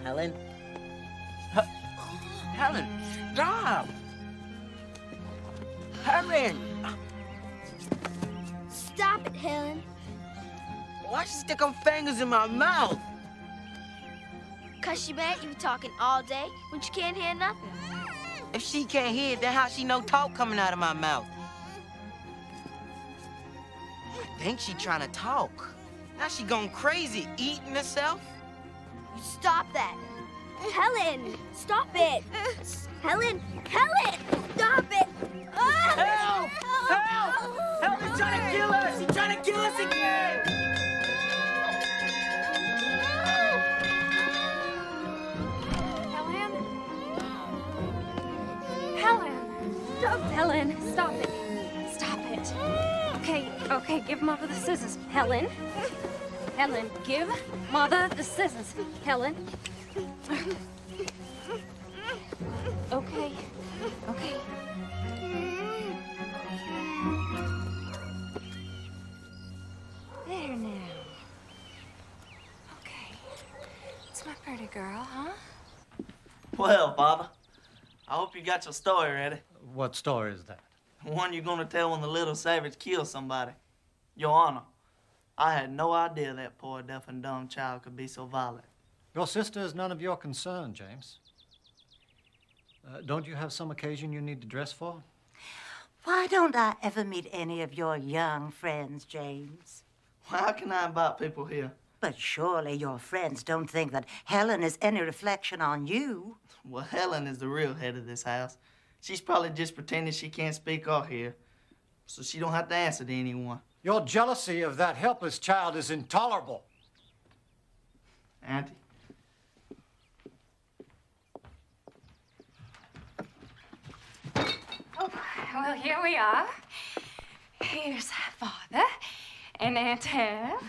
Helen? Helen, stop! Helen! Stop it, Helen. Why'd she stick her fingers in my mouth? 'Cause she mad you talking all day when she can't hear nothing. If she can't hear it, then how she know talk coming out of my mouth? I think she trying to talk. Now she going crazy, eating herself. Stop that. Helen, stop it. Helen, Helen, stop it. Help! Help! Help! They're trying to kill us! She's trying to kill us again! Helen? Helen! Stop, Helen, stop it. Stop it. Okay, give Mother the scissors. Helen? Helen, give Mother the scissors. Helen? Okay. There now. Okay. It's my pretty girl, huh? Well, Father, I hope you got your story ready. What story is that? The one you're gonna tell when the little savage kills somebody. Your Honor, I had no idea that poor deaf and dumb child could be so violent. Your sister is none of your concern, James. Don't you have some occasion you need to dress for? Why don't I ever meet any of your young friends, James? Well, how can I invite people here? But surely your friends don't think that Helen is any reflection on you. Well, Helen is the real head of this house. She's probably just pretending she can't speak or hear, so she don't have to answer to anyone. Your jealousy of that helpless child is intolerable. Auntie. Oh, well, here we are. Here's Father and Aunt Tev.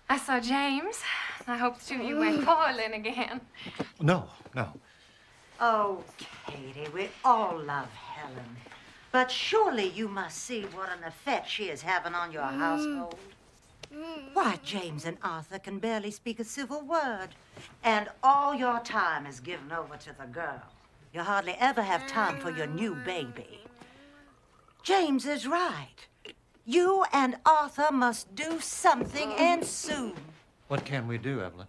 I saw James. I hope the two of you went quarreling again. No. Oh, Katie, we all love Helen. But surely you must see what an effect she is having on your household. Why, James and Arthur can barely speak a civil word. And all your time is given over to the girl. You hardly ever have time for your new baby. James is right. You and Arthur must do something, and soon. What can we do, Evelyn?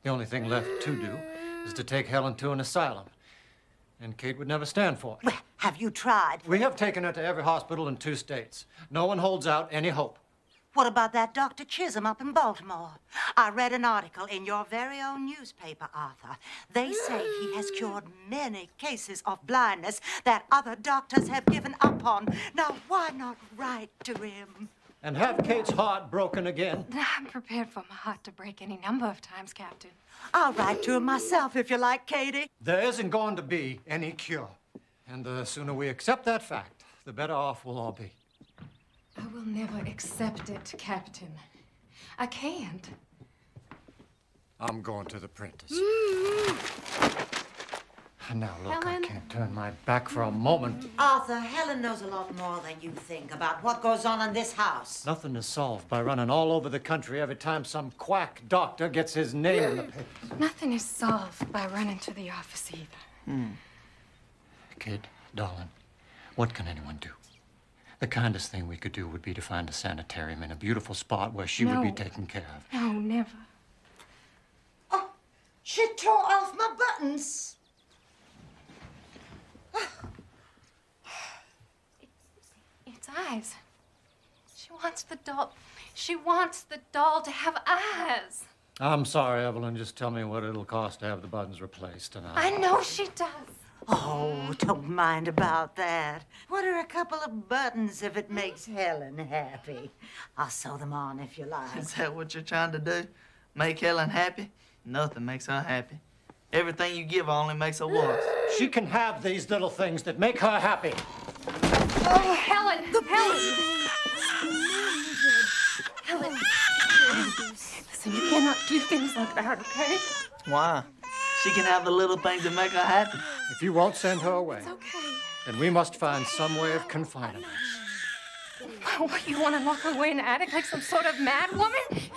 The only thing left to do is to take Helen to an asylum. And Kate would never stand for it. Well, have you tried? We have taken her to every hospital in 2 states. No one holds out any hope. What about that Dr. Chisholm up in Baltimore? I read an article in your very own newspaper, Arthur. They say he has cured many cases of blindness that other doctors have given up on. Now, why not write to him? And have Kate's heart broken again? I'm prepared for my heart to break any number of times, Captain. I'll write to him myself if you like, Katie. There isn't going to be any cure. And the sooner we accept that fact, the better off we'll all be. I will never accept it, Captain. I can't. I'm going to the Prentice. Now, look, Helen. I can't turn my back for a moment. Arthur, Helen knows a lot more than you think about what goes on in this house. Nothing is solved by running all over the country every time some quack doctor gets his name in the papers. Nothing is solved by running to the office either. Kate, darling, what can anyone do? The kindest thing we could do would be to find a sanitarium in a beautiful spot where she would be taken care of. No, never. Oh, she tore off my buttons. It's eyes. She wants the doll. She wants the doll to have eyes. I'm sorry, Evelyn. Just tell me what it'll cost to have the buttons replaced, and I know she does. Oh, don't mind about that. What are a couple of buttons if it makes Helen happy? I'll sew them on if you like. Is that what you're trying to do? Make Helen happy? Nothing makes her happy. Everything you give her only makes her worse. She can have these little things that make her happy. Oh, Helen! Helen! Listen, you cannot do things like that, okay? Why? She can have the little things that make her happy. If you won't send her away, It's okay. then we must find some way of confining her. What, you want to lock her away in the attic like some sort of mad woman?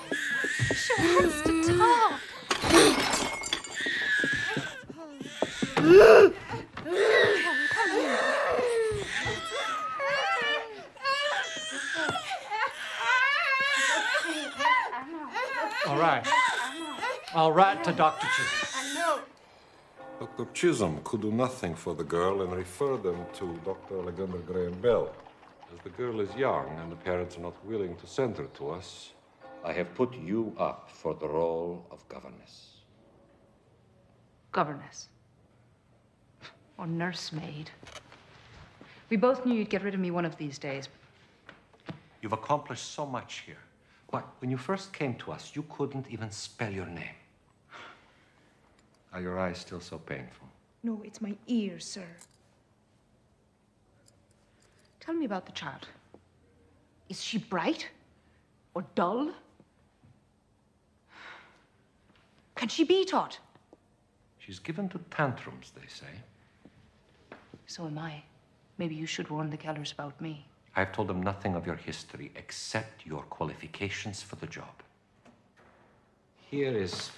She wants to talk. All right. I'll write to Dr. Chisholm. Dr. Chisholm could do nothing for the girl and refer them to Dr. Alexander Graham Bell. As the girl is young and the parents are not willing to send her to us, I have put you up for the role of governess. Governess. Or nursemaid. We both knew you'd get rid of me one of these days. You've accomplished so much here. But when you first came to us, you couldn't even spell your name. Are your eyes still so painful? No, it's my ears, sir. Tell me about the child. Is she bright? Or dull? Can she be taught? She's given to tantrums, they say. So am I. Maybe you should warn the Kellers about me. I've told them nothing of your history except your qualifications for the job. Here is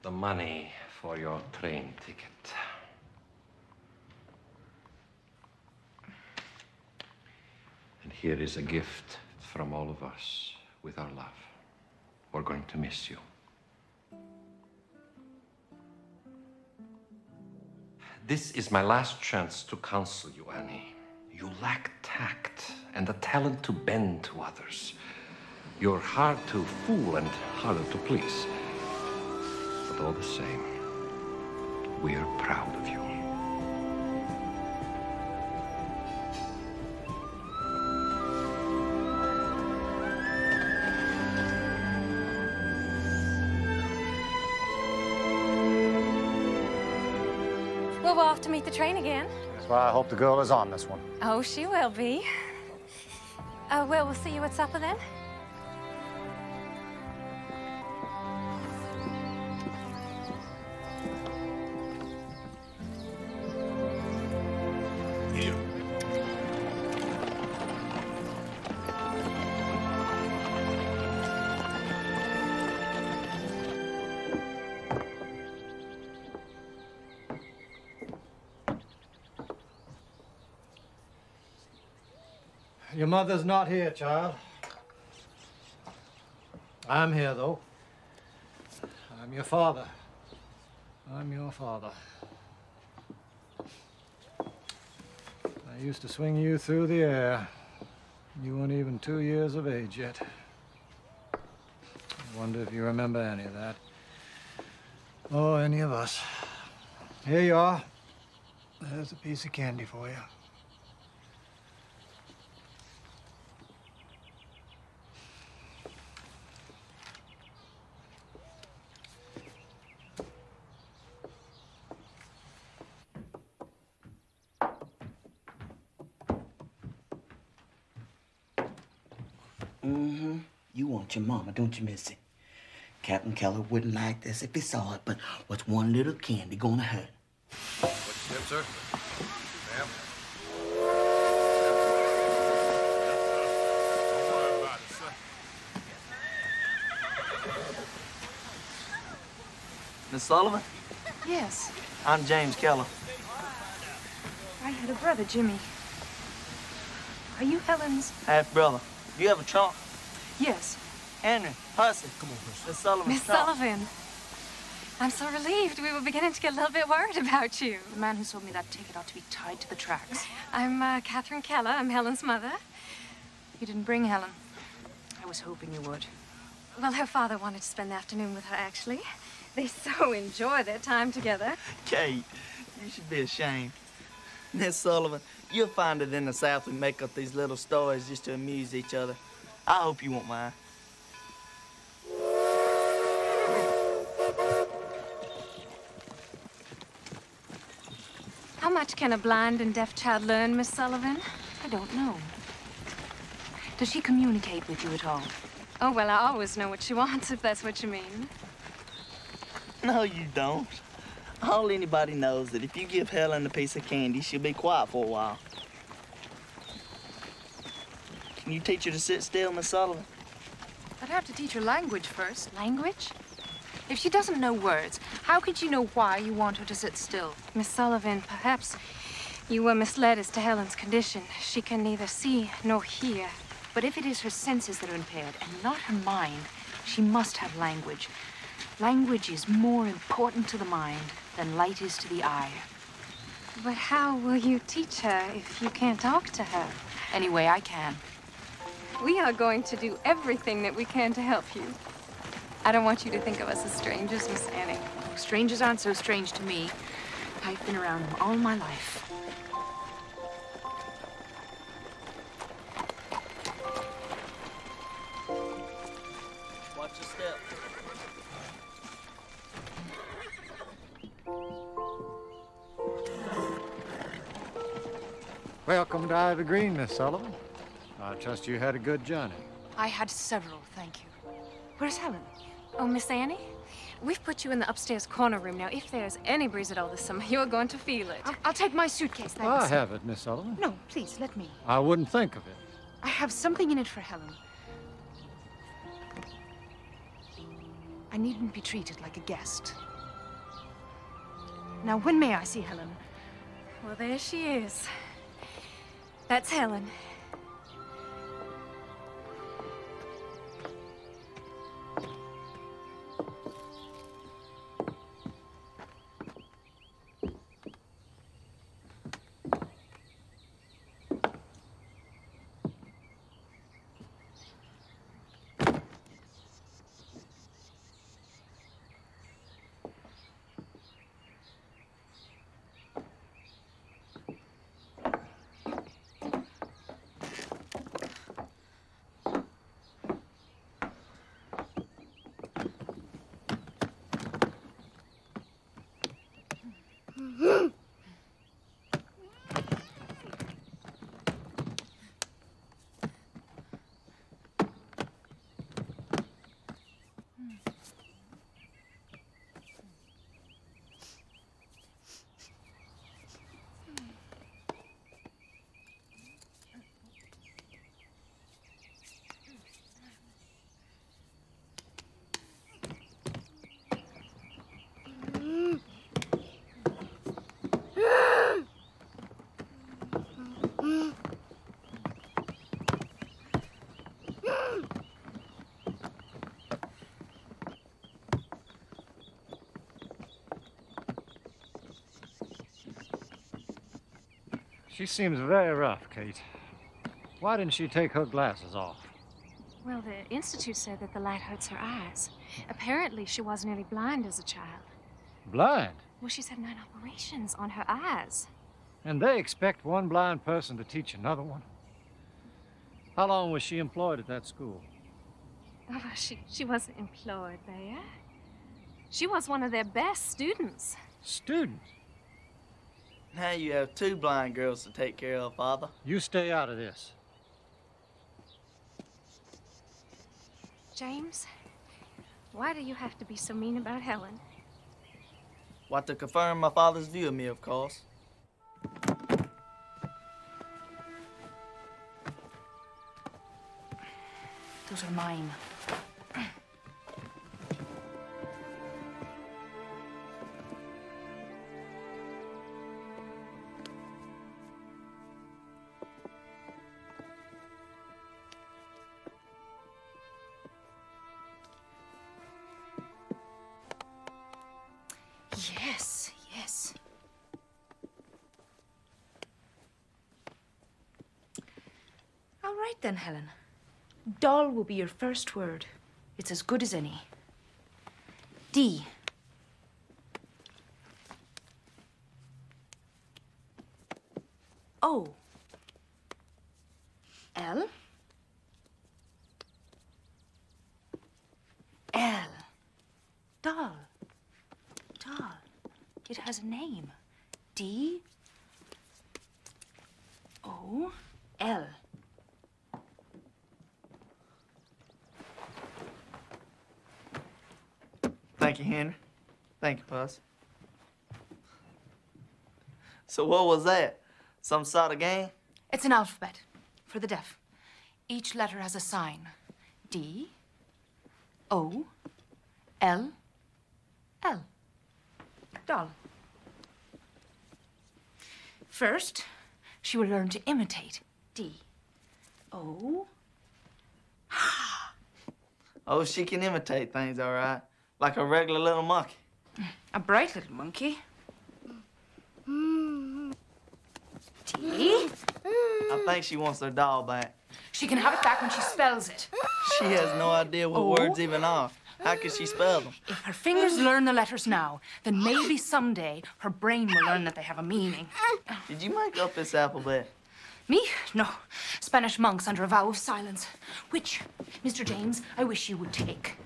the money for your train ticket. And here is a gift from all of us with our love. We're going to miss you. This is my last chance to counsel you, Annie. You lack tact and the talent to bend to others. You're hard to fool and harder to please. But all the same, we're proud of you. Well, we'll have to meet the train again. That's why I hope the girl is on this one. Oh, she will be. Well, we'll see you at supper then. Here. Your mother's not here, child. I'm here, though. I'm your father. I'm your father. I used to swing you through the air. You weren't even 2 years of age yet. I wonder if you remember any of that. Or any of us. Here you are. There's a piece of candy for you. You want your mama, don't you, Missy? Captain Keller wouldn't like this if he saw it, but what's one little candy gonna hurt? What's that, sir? Ma'am? Don't worry about it, sir. Miss Sullivan? Yes. I'm James Keller. I had a brother, Jimmy. Are you Helen's? Half-brother. You have a trunk? Yes. Henry, Hussey. Come on, Miss Sullivan. Miss Sullivan. I'm so relieved. We were beginning to get a little bit worried about you. The man who sold me that ticket ought to be tied to the tracks. I'm Catherine Keller. I'm Helen's mother. You didn't bring Helen. I was hoping you would. Well, her father wanted to spend the afternoon with her, actually. They so enjoy their time together. Kate, you should be ashamed. Miss Sullivan, you'll find it in the South we make up these little stories just to amuse each other. I hope you won't mind. How much can a blind and deaf child learn, Miss Sullivan? I don't know. Does she communicate with you at all? Oh, well, I always know what she wants, if that's what you mean. No, you don't. All anybody knows that if you give Helen a piece of candy, she'll be quiet for a while. Can you teach her to sit still, Miss Sullivan? I'd have to teach her language first. Language? If she doesn't know words, how could you know why you want her to sit still? Miss Sullivan, perhaps you were misled as to Helen's condition. She can neither see nor hear. But if it is her senses that are impaired and not her mind, she must have language. Language is more important to the mind than light is to the eye. But how will you teach her if you can't talk to her? Any way I can. We are going to do everything that we can to help you. I don't want you to think of us as strangers, Miss Annie. Strangers aren't so strange to me. I've been around them all my life. Watch your step. Welcome to Ivy Green, Miss Sullivan. I trust you had a good journey. I had several, thank you. Where's Helen? Oh, Miss Annie, we've put you in the upstairs corner room. Now, if there's any breeze at all this summer, you're going to feel it. I'll take my suitcase, thanks. I have it, Miss Sullivan. No, please, let me. I wouldn't think of it. I have something in it for Helen. I needn't be treated like a guest. Now, when may I see Helen? Well, there she is. That's Helen. She seems very rough, Kate. Why didn't she take her glasses off? Well, the Institute said that the light hurts her eyes. Apparently, she was nearly blind as a child. Blind? Well, she's had 9 operations on her eyes. And they expect one blind person to teach another one? How long was she employed at that school? Oh, she wasn't employed there. She was one of their best students. Students? Now you have 2 blind girls to take care of, Father. You stay out of this. James, why do you have to be so mean about Helen? What, to confirm my father's view of me, of course. Those are mine. Yes, yes. All right then, Helen. Doll will be your first word. It's as good as any. D. O. L. L. Doll. Doll. It has a name. D. O. L. Thank you, Henry. Thank you, Puss. So what was that? Some sort of game? It's an alphabet for the deaf. Each letter has a sign. D, O, L, L. Doll. First, she will learn to imitate. D, O. Oh, she can imitate things, all right. Like a regular little monkey. A bright little monkey. D. I think she wants her doll back. She can have it back when she spells it. She has no idea what O. words even are. How can she spell them? If her fingers learn the letters now, then maybe someday her brain will learn that they have a meaning. Did you make up this alphabet? Me? No. Spanish monks under a vow of silence. Which, Mr. James, I wish you would take.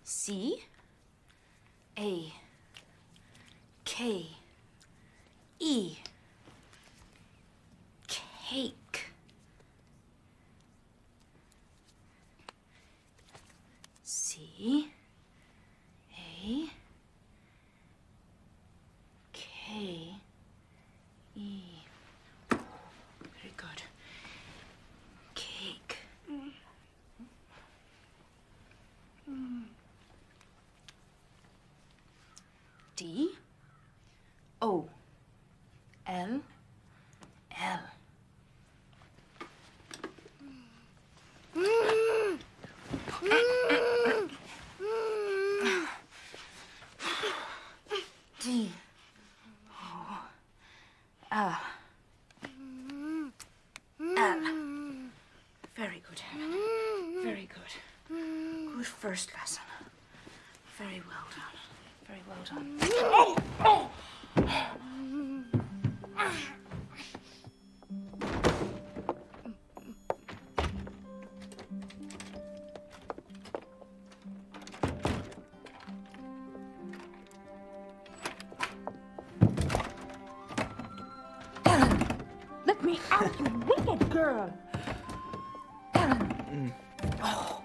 C, A, K, E, cake. C, A, K, E. Very good. Cake. D, O, L, L. D, O, L, L. Very good, Helen. Very good. Good first lesson. Very well done. Very well done. Oh! Oh! Ellen, let me out, you wicked girl. Ellen. Oh.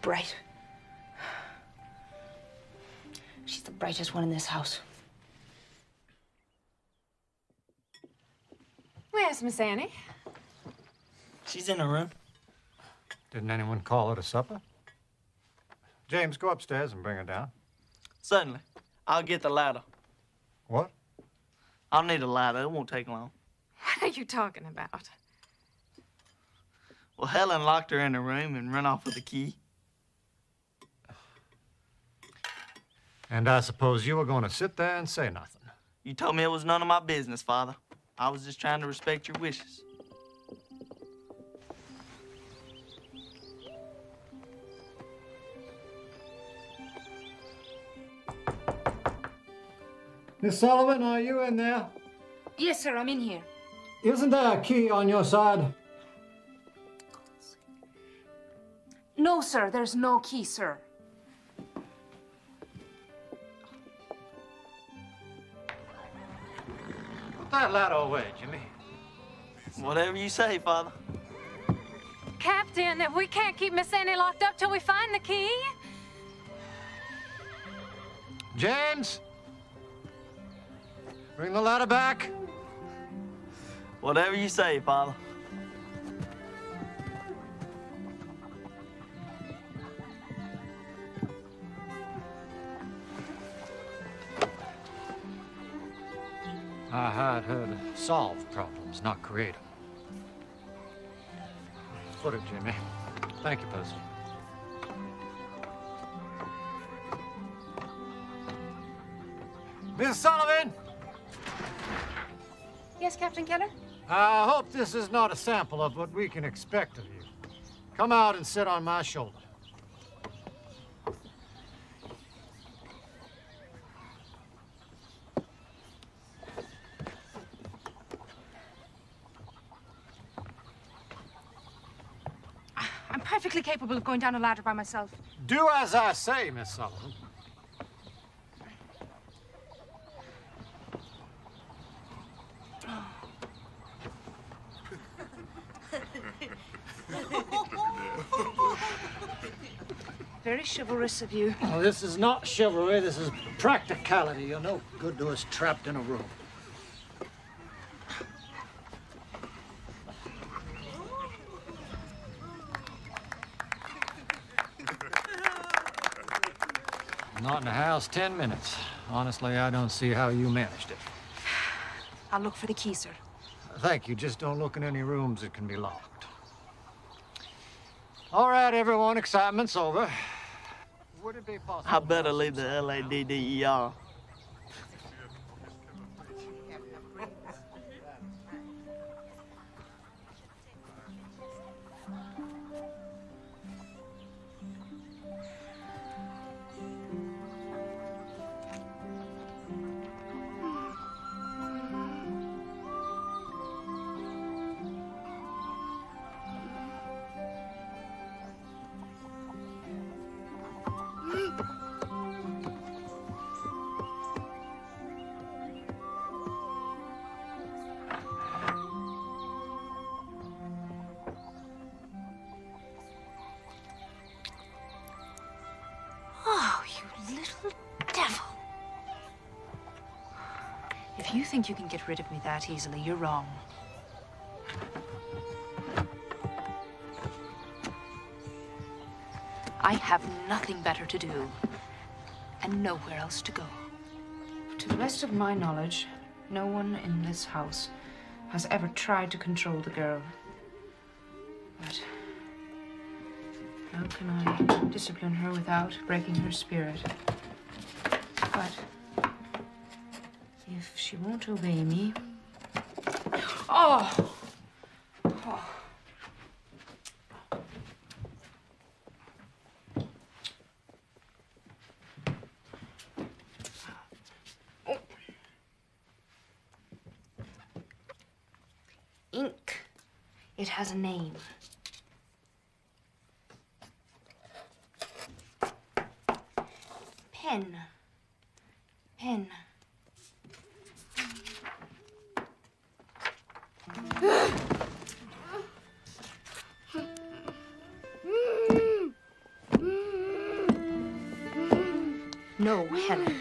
Bright. She's the brightest one in this house. Where's Miss Annie? She's in her room. Didn't anyone call her to supper? James, go upstairs and bring her down. Certainly. I'll get the ladder. What? I'll need a ladder. It won't take long. What are you talking about? Well, Helen locked her in her room and ran off with the key. And I suppose you were going to sit there and say nothing. You told me it was none of my business, Father. I was just trying to respect your wishes. Miss Sullivan, are you in there? Yes, sir, I'm in here. Isn't there a key on your side? No, sir, there's no key, sir. Put that ladder away, Jimmy. Whatever you say, Father. Captain, we can't keep Miss Annie locked up till we find the key. James! Bring the ladder back. Whatever you say, Father. I hired her to solve problems, not create them. Put it, Jimmy. Thank you, Percy. Miss Sullivan! Yes, Captain Keller? I hope this is not a sample of what we can expect of you. Come out and sit on my shoulder. I'm perfectly capable of going down a ladder by myself. Do as I say, Miss Sullivan. Very chivalrous of you. Oh, this is not chivalry, this is practicality. You're no good to us trapped in a room. Not in the house 10 minutes. Honestly, I don't see how you managed it. I'll look for the key, sir. Thank you. Just don't look in any rooms that can be locked. All right, everyone, excitement's over. Would it be possible? I better leave the LADDER. Oh, you little devil. If you think you can get rid of me that easily, you're wrong. I have nothing better to do, and nowhere else to go. To the best of my knowledge, no one in this house has ever tried to control the girl. But how can I discipline her without breaking her spirit? But if she won't obey me... Oh! Oh. Ink. It has a name. Pen. Pen. No, Helen.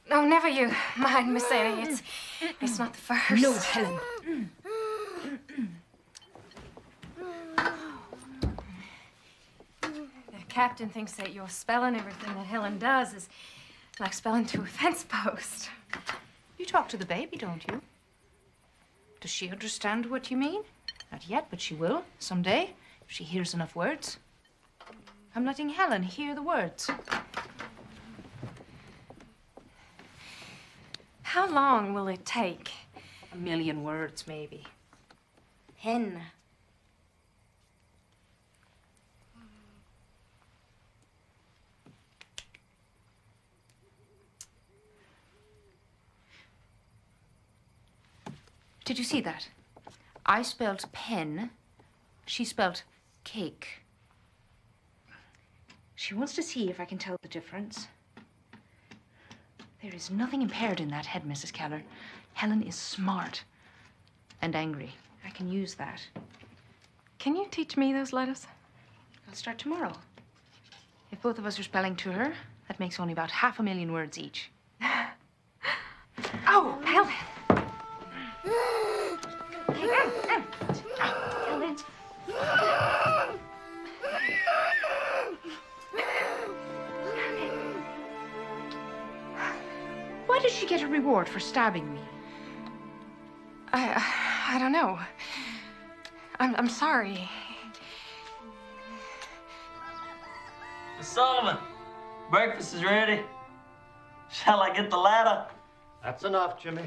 No, never you mind, Miss Annie. It's not the first. No, Helen. The captain thinks that you're spelling everything that Helen does is like spelling to a fence post. You talk to the baby, don't you? Does she understand what you mean? Not yet, but she will someday if she hears enough words. I'm letting Helen hear the words. How long will it take? 1,000,000 words, maybe. Hen. Did you see that? I spelled pen. She spelled cake. She wants to see if I can tell the difference. There is nothing impaired in that head, Mrs. Keller. Helen is smart and angry. I can use that. Can you teach me those letters? I'll start tomorrow. If both of us are spelling to her, that makes only about 500,000 words each. Oh, Helen! Helen. Why did she get a reward for stabbing me? I don't know. I'm sorry. Miss Sullivan, breakfast is ready. Shall I get the ladder? That's enough, Jimmy.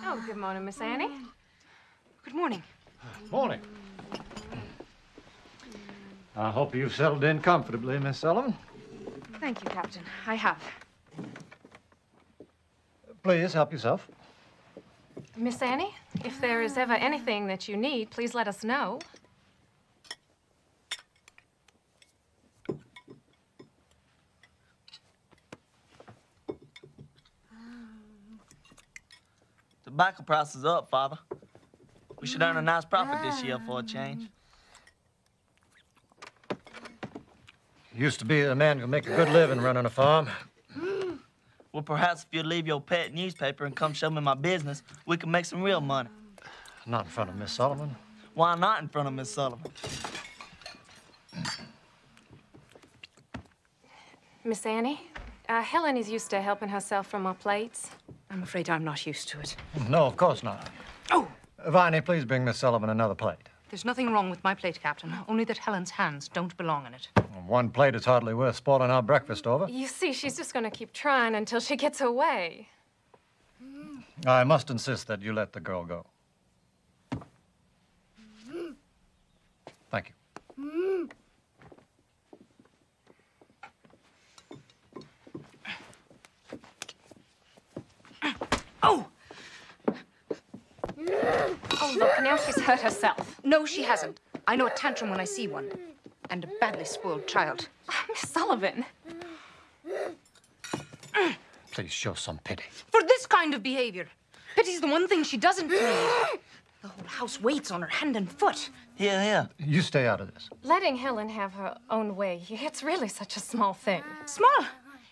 Oh, good morning, Miss Annie. Good morning. Morning. I hope you've settled in comfortably, Miss Sullivan. Thank you, Captain. I have. Please help yourself. Miss Annie, if there is ever anything that you need, please let us know. Tobacco prices up, Father. We should earn a nice profit this year for a change. Used to be a man who could make a good living running a farm. Well, perhaps if you leave your pet newspaper and come show me my business, we can make some real money. Not in front of Miss Sullivan. Why not in front of Miss Sullivan? Miss Annie, Helen is used to helping herself from our plates. I'm afraid I'm not used to it. No, of course not. Oh! Viney, please bring Miss Sullivan another plate. There's nothing wrong with my plate, Captain. Only that Helen's hands don't belong in it. One plate is hardly worth spoiling our breakfast over. You see, she's just going to keep trying until she gets her way. I must insist that you let the girl go. Thank you. Oh! Oh, look, now she's hurt herself. No, she hasn't. I know a tantrum when I see one. And a badly spoiled child. Oh, Miss Sullivan. Please show some pity. For this kind of behavior. Pity's the one thing she doesn't need. The whole house waits on her hand and foot. Here. You stay out of this. Letting Helen have her own way, it's really such a small thing. Small?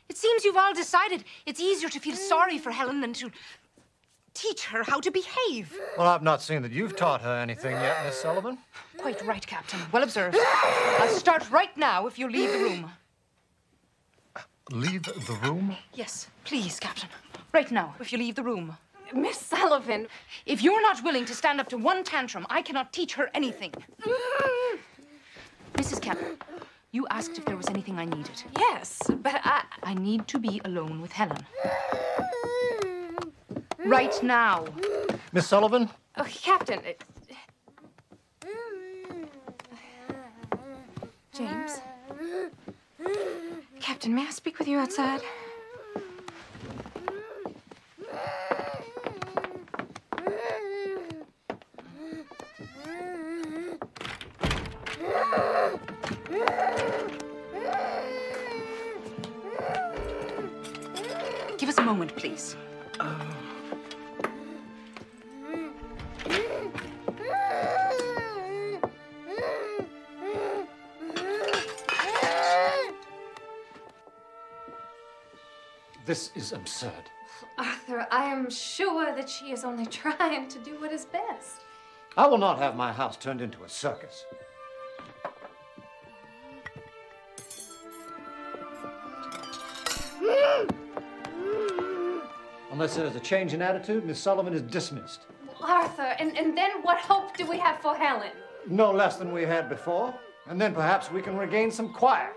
It seems you've all decided it's easier to feel sorry for Helen than to teach her how to behave. Well, I've not seen that you've taught her anything yet, Miss Sullivan. Quite right, Captain. Well observed. I'll start right now if you'll leave the room. Leave the room? Yes, please, Captain. Right now, if you leave the room. Miss Sullivan. If you're not willing to stand up to one tantrum, I cannot teach her anything. Mrs. Keller, you asked if there was anything I needed. Yes, but I need to be alone with Helen. Right now. Miss Sullivan? Oh, Captain. James? Captain, may I speak with you outside? Give us a moment, please. This is absurd. Arthur, I am sure that she is only trying to do what is best. I will not have my house turned into a circus. Unless there's a change in attitude, Miss Sullivan is dismissed. Well, Arthur, and then what hope do we have for Helen? No less than we had before. And then perhaps we can regain some quiet.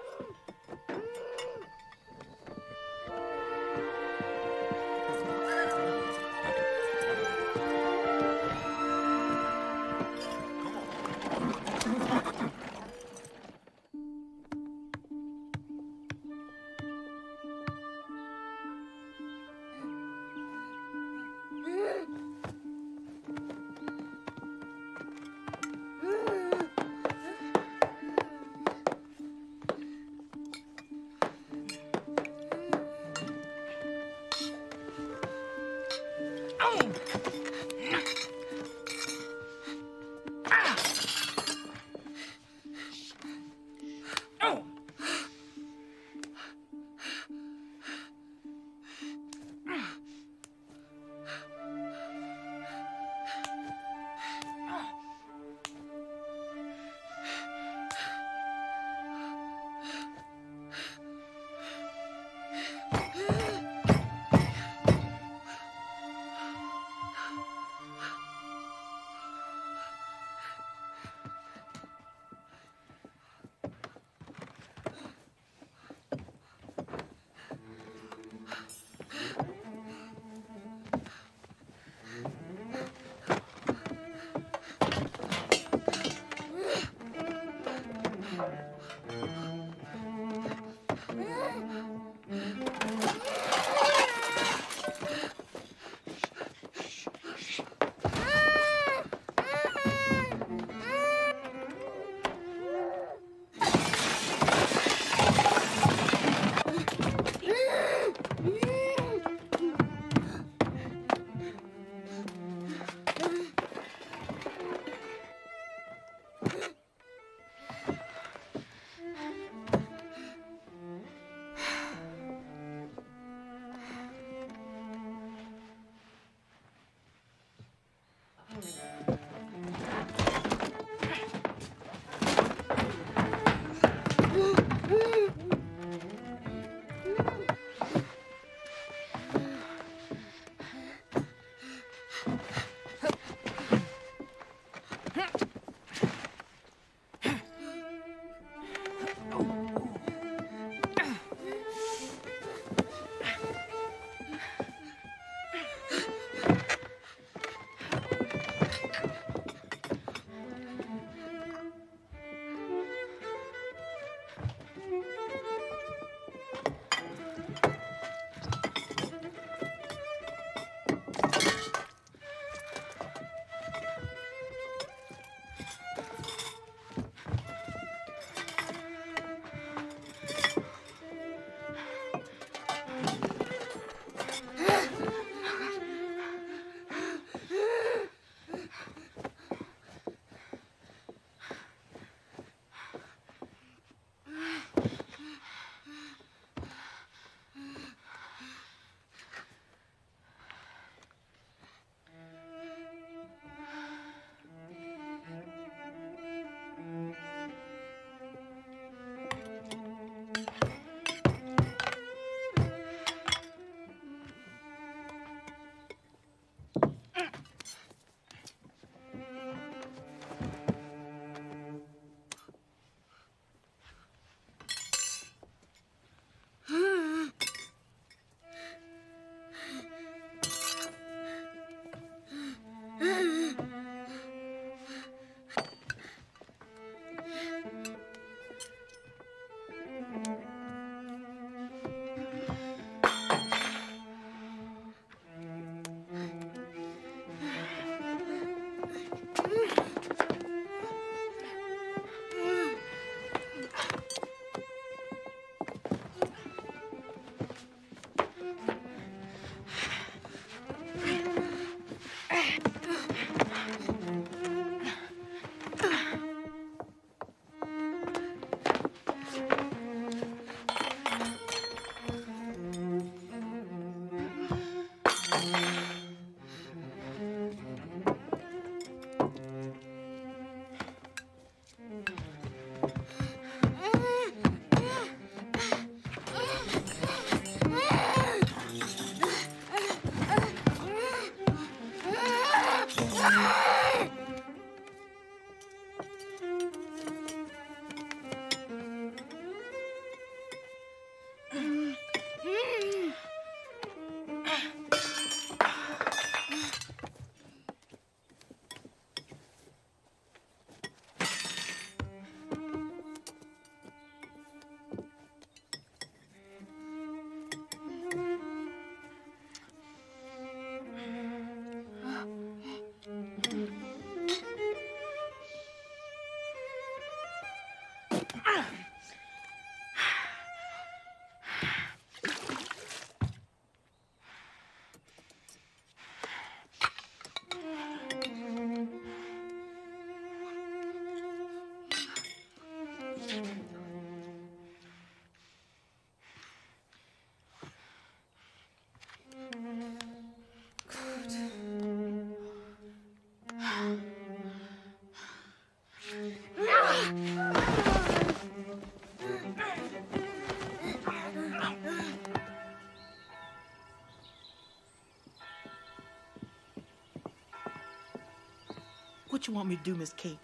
What you want me to do, Miss Kate?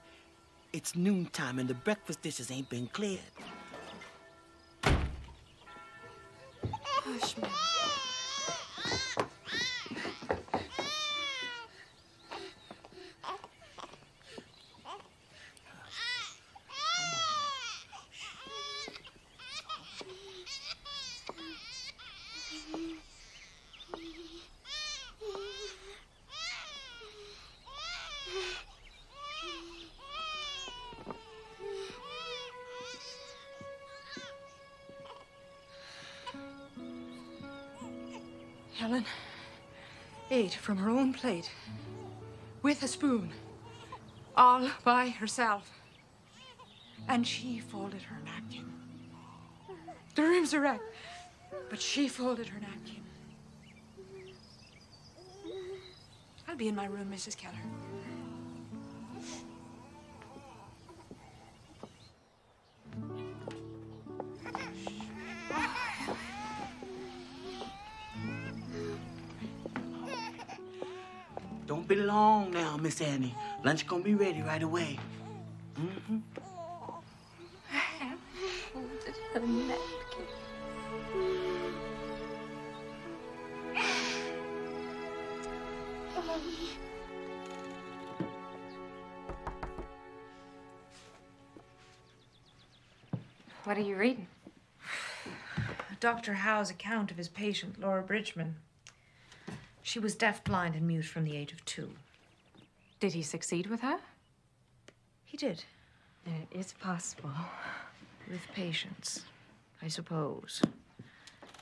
It's noontime and the breakfast dishes ain't been cleared. Hush, man. Helen ate from her own plate with a spoon, all by herself. And she folded her napkin. The room's a wreck, but she folded her napkin. I'll be in my room, Mrs. Keller. Don't be long now, Miss Annie. Lunch gonna be ready right away. Mm-hmm. I folded her napkin. What are you reading? Dr. Howe's account of his patient, Laura Bridgman. She was deaf, blind, and mute from the age of 2. Did he succeed with her? He did. It is possible. With patience, I suppose.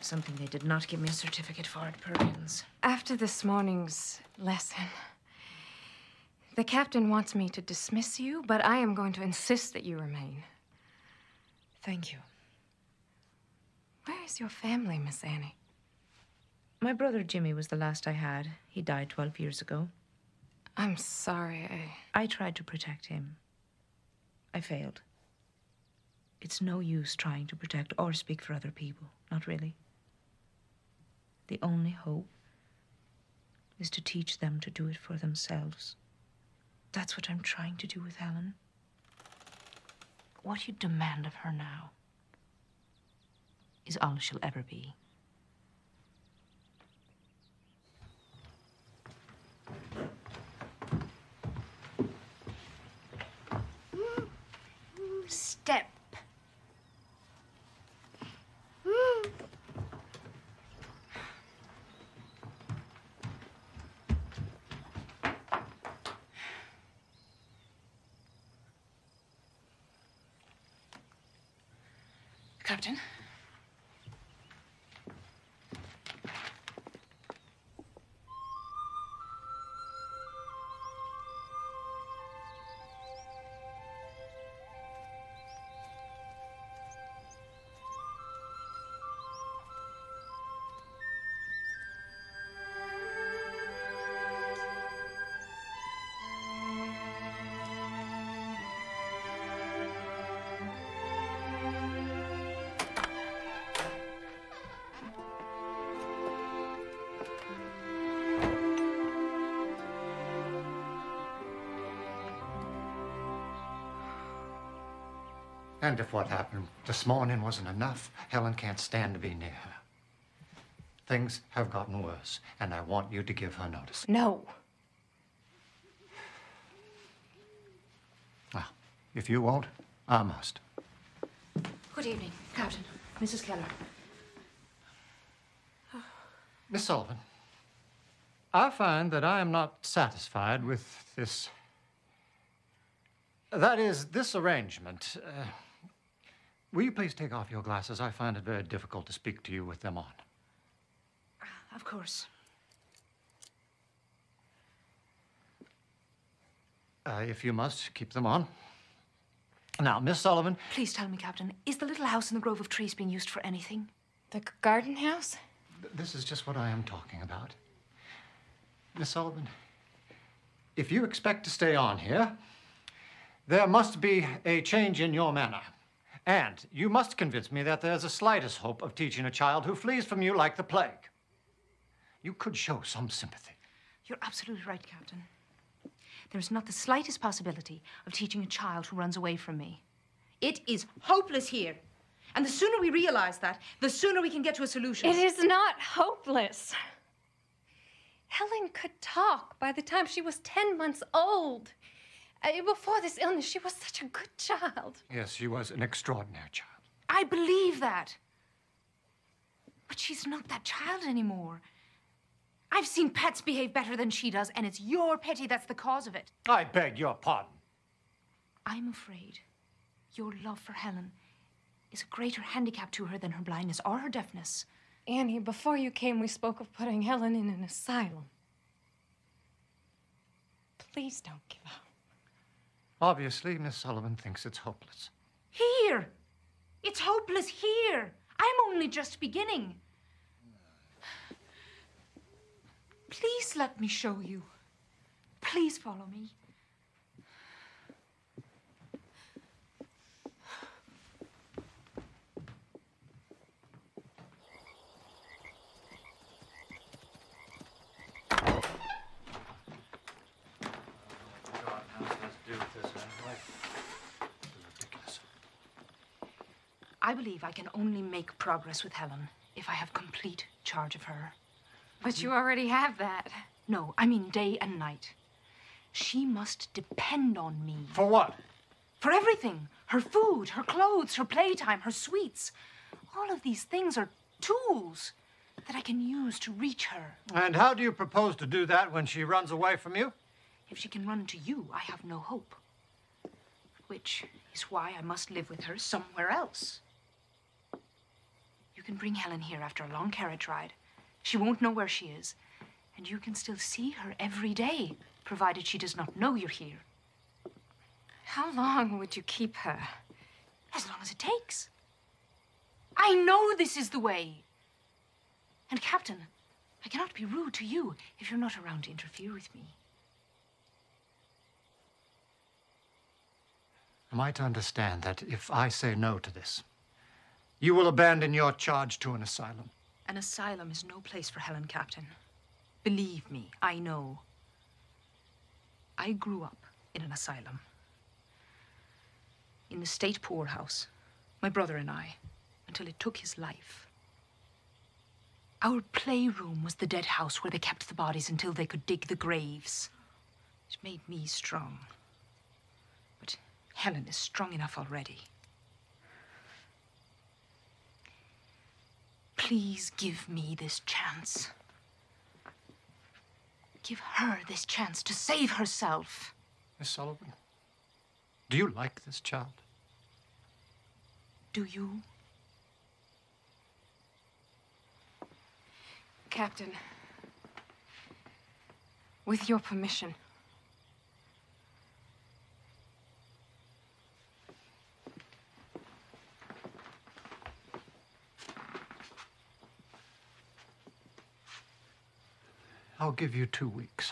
Something they did not give me a certificate for at Perkins. After this morning's lesson, the captain wants me to dismiss you, but I am going to insist that you remain. Thank you. Where is your family, Miss Annie? My brother Jimmy was the last I had. He died 12 years ago. I'm sorry. I tried to protect him. I failed. It's no use trying to protect or speak for other people. Not really. The only hope is to teach them to do it for themselves. That's what I'm trying to do with Helen. What you demand of her now is all she'll ever be. Step. Captain? And if what happened this morning wasn't enough, Helen can't stand to be near her. Things have gotten worse, and I want you to give her notice. No. Well, if you won't, I must. Good evening, Captain. Mrs. Keller. Miss Sullivan, I find that I am not satisfied with this. That is, this arrangement. Will you please take off your glasses? I find it very difficult to speak to you with them on. Of course. If you must, keep them on. Now, Miss Sullivan. Please tell me, Captain, is the little house in the grove of trees being used for anything? The garden house? This is just what I am talking about. Miss Sullivan, if you expect to stay on here, there must be a change in your manner. And you must convince me that there's the slightest hope of teaching a child who flees from you like the plague. You could show some sympathy. You're absolutely right, Captain. There is not the slightest possibility of teaching a child who runs away from me. It is hopeless here. And the sooner we realize that, the sooner we can get to a solution. It is not hopeless. Helen could talk by the time she was 10 months old. Before this illness, she was such a good child. Yes, she was an extraordinary child. I believe that. But she's not that child anymore. I've seen pets behave better than she does, and it's your pity that's the cause of it. I beg your pardon. I'm afraid your love for Helen is a greater handicap to her than her blindness or her deafness. Annie, before you came, we spoke of putting Helen in an asylum. Please don't give up. Obviously, Miss Sullivan thinks it's hopeless. Here! It's hopeless here. I'm only just beginning. Please let me show you. Please follow me. I believe I can only make progress with Helen if I have complete charge of her. But you already have that. No, I mean day and night. She must depend on me. For what? For everything. Her food, her clothes, her playtime, her sweets. All of these things are tools that I can use to reach her. And how do you propose to do that when she runs away from you? If she can run to you, I have no hope. Which is why I must live with her somewhere else. You can bring Helen here after a long carriage ride. She won't know where she is. And you can still see her every day, provided she does not know you're here. How long would you keep her? As long as it takes. I know this is the way. And, Captain, I cannot be rude to you if you're not around to interfere with me. Am I to understand that if I say no to this, you will abandon your charge to an asylum? An asylum is no place for Helen, Captain. Believe me, I know. I grew up in an asylum. In the state poorhouse, my brother and I, until it took his life. Our playroom was the dead house where they kept the bodies until they could dig the graves. It made me strong. But Helen is strong enough already. Please give me this chance. Give her this chance to save herself. Miss Sullivan, do you like this child? Do you? Captain, with your permission. I'll give you 2 weeks.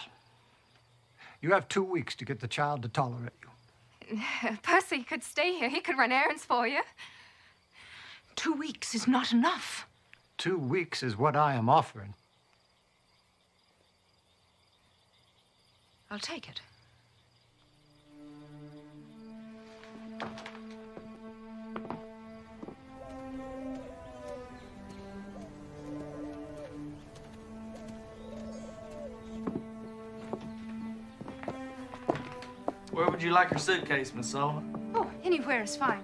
You have 2 weeks to get the child to tolerate you. Percy could stay here. He could run errands for you. 2 weeks is not enough. 2 weeks is what I am offering. I'll take it. Where would you like your suitcase, Miss Sullivan? Oh, anywhere is fine.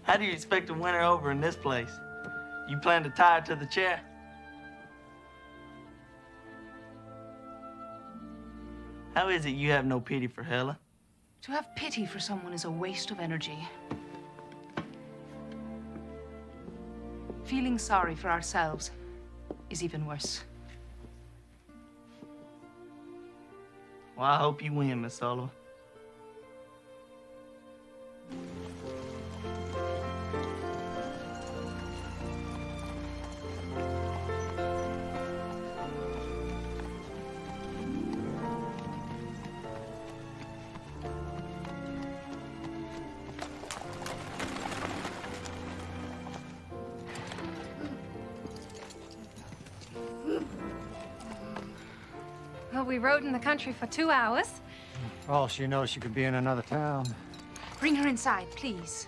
How do you expect to win her over in this place? You plan to tie her to the chair? How is it you have no pity for Helen? To have pity for someone is a waste of energy. Feeling sorry for ourselves is even worse. Well, I hope you win, Miss Sullivan. Well, we rode in the country for 2 hours. All she knows, she could be in another town. Bring her inside, please.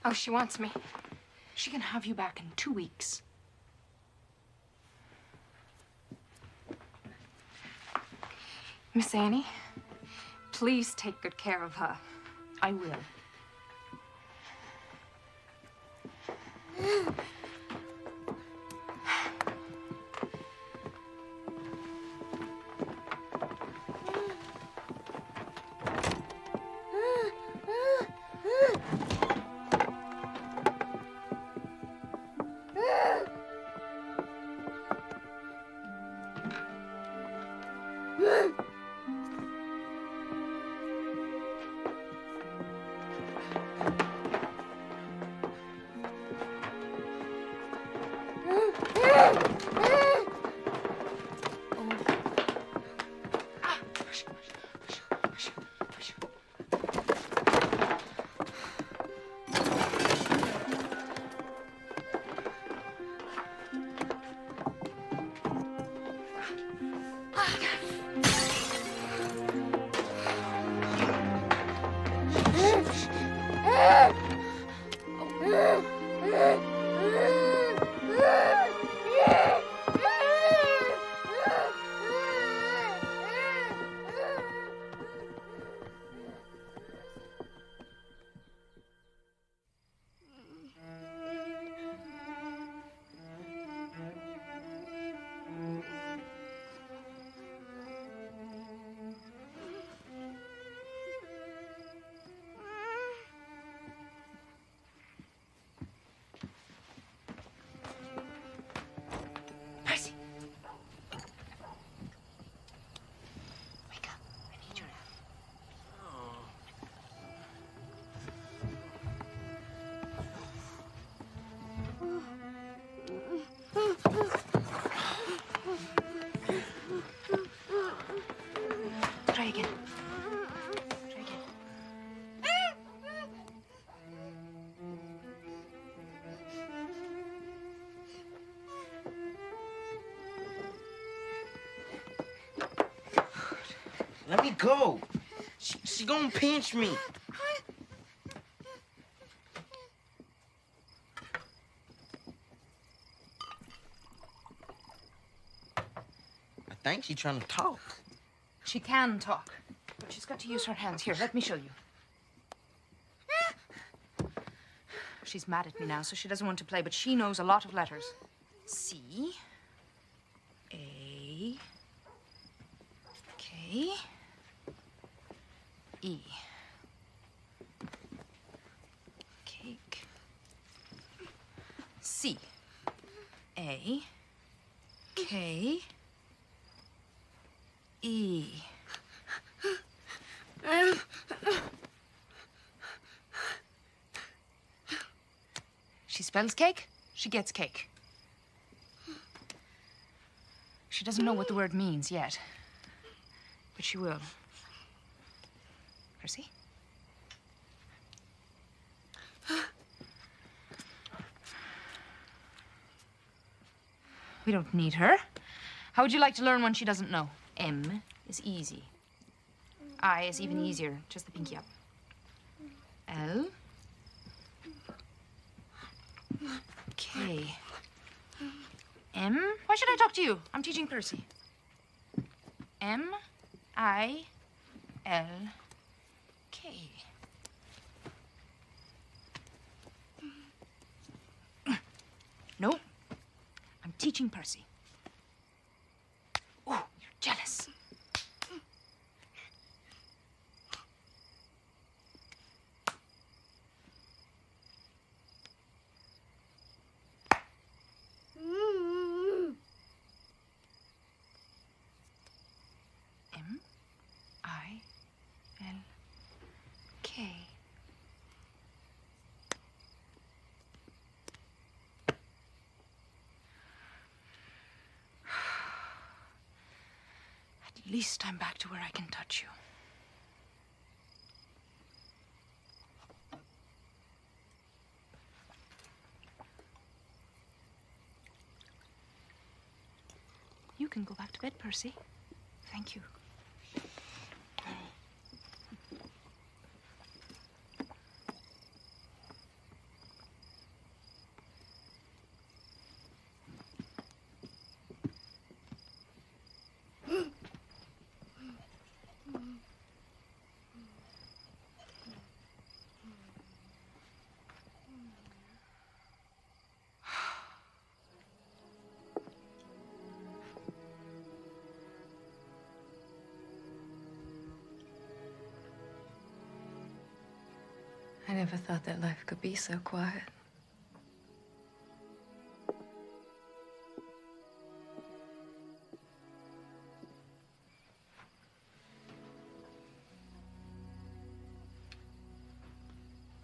Oh, she wants me. She can have you back in 2 weeks. Miss Annie, please take good care of her. I will. Try again. Try again. Let me go. She gonna pinch me. I think she's trying to talk. She can talk, but she's got to use her hands. Here, let me show you. She's mad at me now, so she doesn't want to play, but she knows a lot of letters. C, A, K, E. Cake. C, A, K, E. She spells cake, she gets cake. She doesn't know what the word means yet, but she will. Percy? We don't need her. How would you like to learn one she doesn't know? M is easy. I is even easier, just the pinky up. L. K. M. Why should I talk to you? I'm teaching Percy. M-I-L-K. No, I'm teaching Percy. Oh, you're jealous. M-I-L-K. At least I'm back to where I can touch you. You can go back to bed, Percy. Thank you. I never thought that life could be so quiet.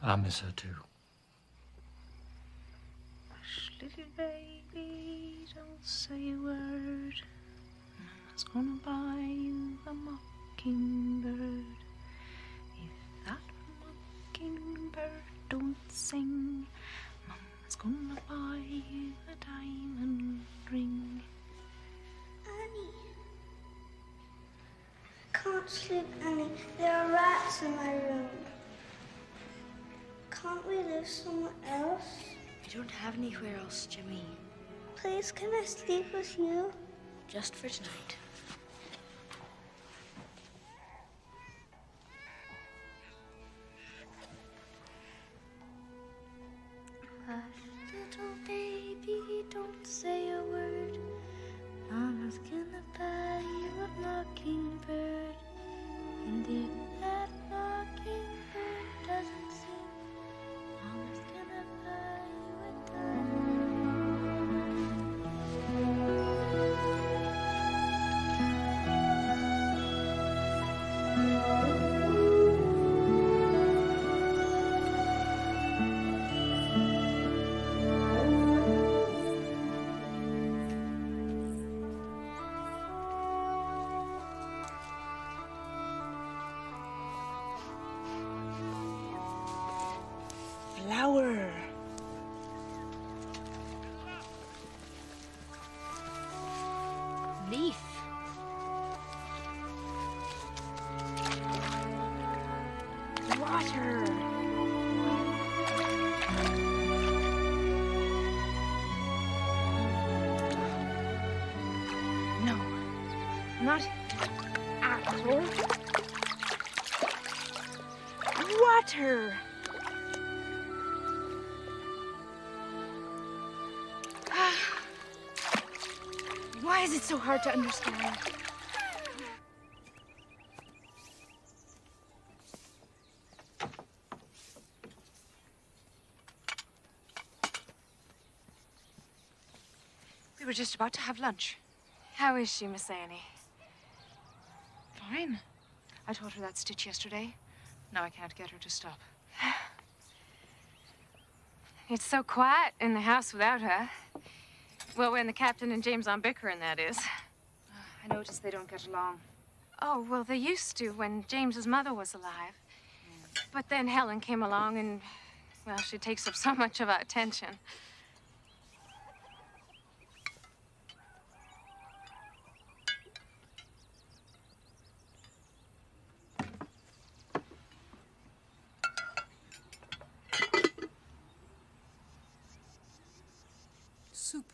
I miss her too. Hush, little baby, don't say a word. Mama's gonna buy you a mockingbird. If that mockingbird don't sing, Mama's gonna buy you a diamond ring. Annie. I can't sleep, Annie. There are rats in my room. Can't we live somewhere else? We don't have anywhere else, Jimmy. Please, can I sleep with you? Just for tonight. Hush, little baby, don't say a word. Mama's gonna buy you a mockingbird. And if that mockingbird doesn't sing, Mama's gonna buy you a Flower. Leaf. Water. No, not apple. Water. Why is it so hard to understand? We were just about to have lunch. How is she, Miss Annie? Fine. I taught her that stitch yesterday. Now I can't get her to stop. It's so quiet in the house without her. Well, when the captain and James aren't bickering, that is. I noticed they don't get along. Oh, well, they used to when James's mother was alive. But then Helen came along and, well, she takes up so much of our attention. Soup.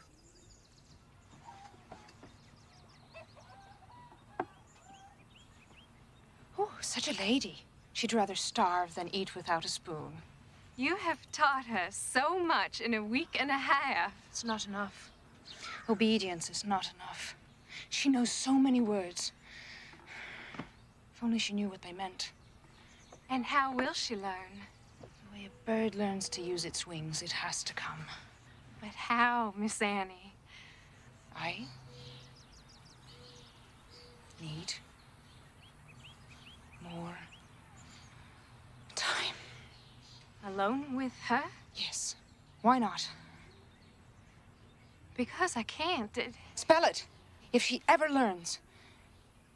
Such a lady. She'd rather starve than eat without a spoon. You have taught her so much in a week and a half. It's not enough. Obedience is not enough. She knows so many words. If only she knew what they meant. And how will she learn? The way a bird learns to use its wings, it has to come. But how, Miss Annie? I need more time. Alone with her? Yes. Why not? Because I can't. Spell it. If she ever learns,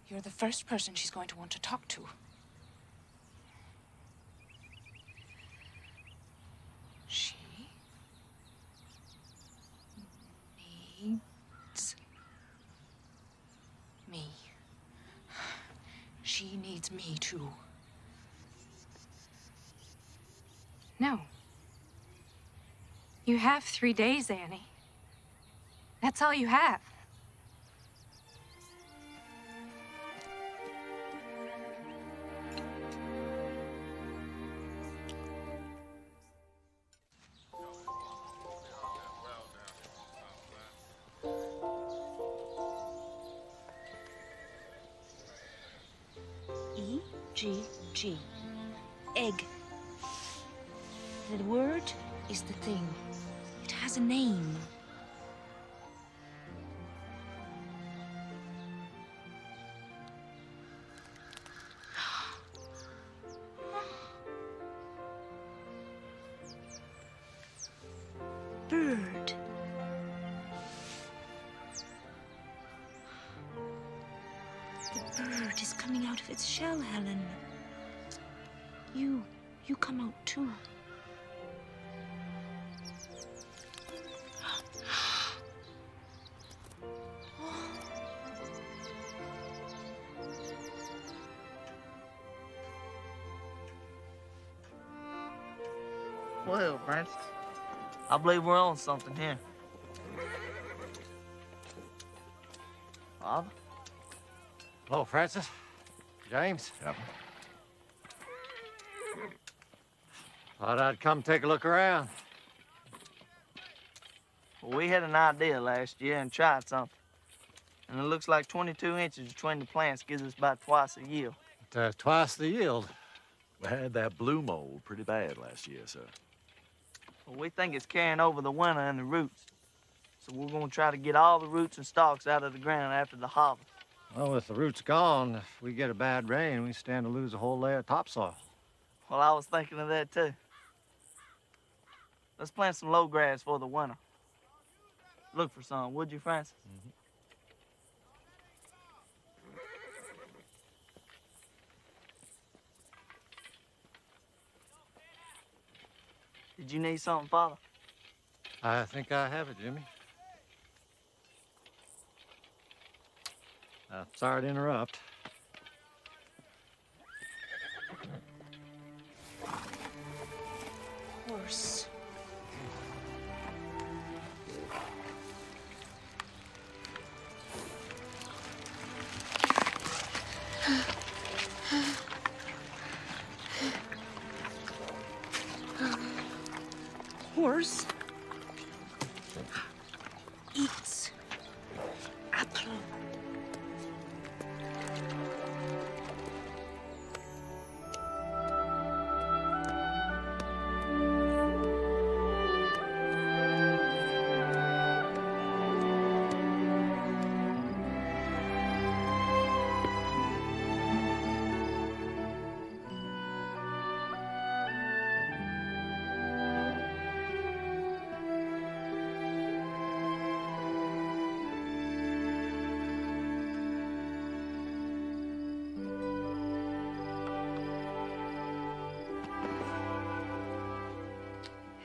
you're the first person she's going to want to talk to. She needs me. She needs me too. No. You have 3 days, Annie. That's all you have. E-G-G. Egg. The word is the thing. It has a name. Bird. The bird is coming out of its shell, Helen. You come out too. Well, Francis, I believe we're on something here. Father? Hello, Francis. James? Yep. Thought I'd come take a look around. Well, we had an idea last year and tried something. And it looks like 22 inches between the plants gives us about twice the yield. Twice the yield. We had that blue mold pretty bad last year, sir. Well, we think it's carrying over the winter and the roots. So we're going to try to get all the roots and stalks out of the ground after the harvest. Well, with the roots gone, if we get a bad rain, we stand to lose a whole layer of topsoil. Well, I was thinking of that, too. Let's plant some low grass for the winter. Look for some, would you, Francis? Mm-hmm. Did you need something, Father? I think I have it, Jimmy. Sorry to interrupt. Horse. Horse eats apple.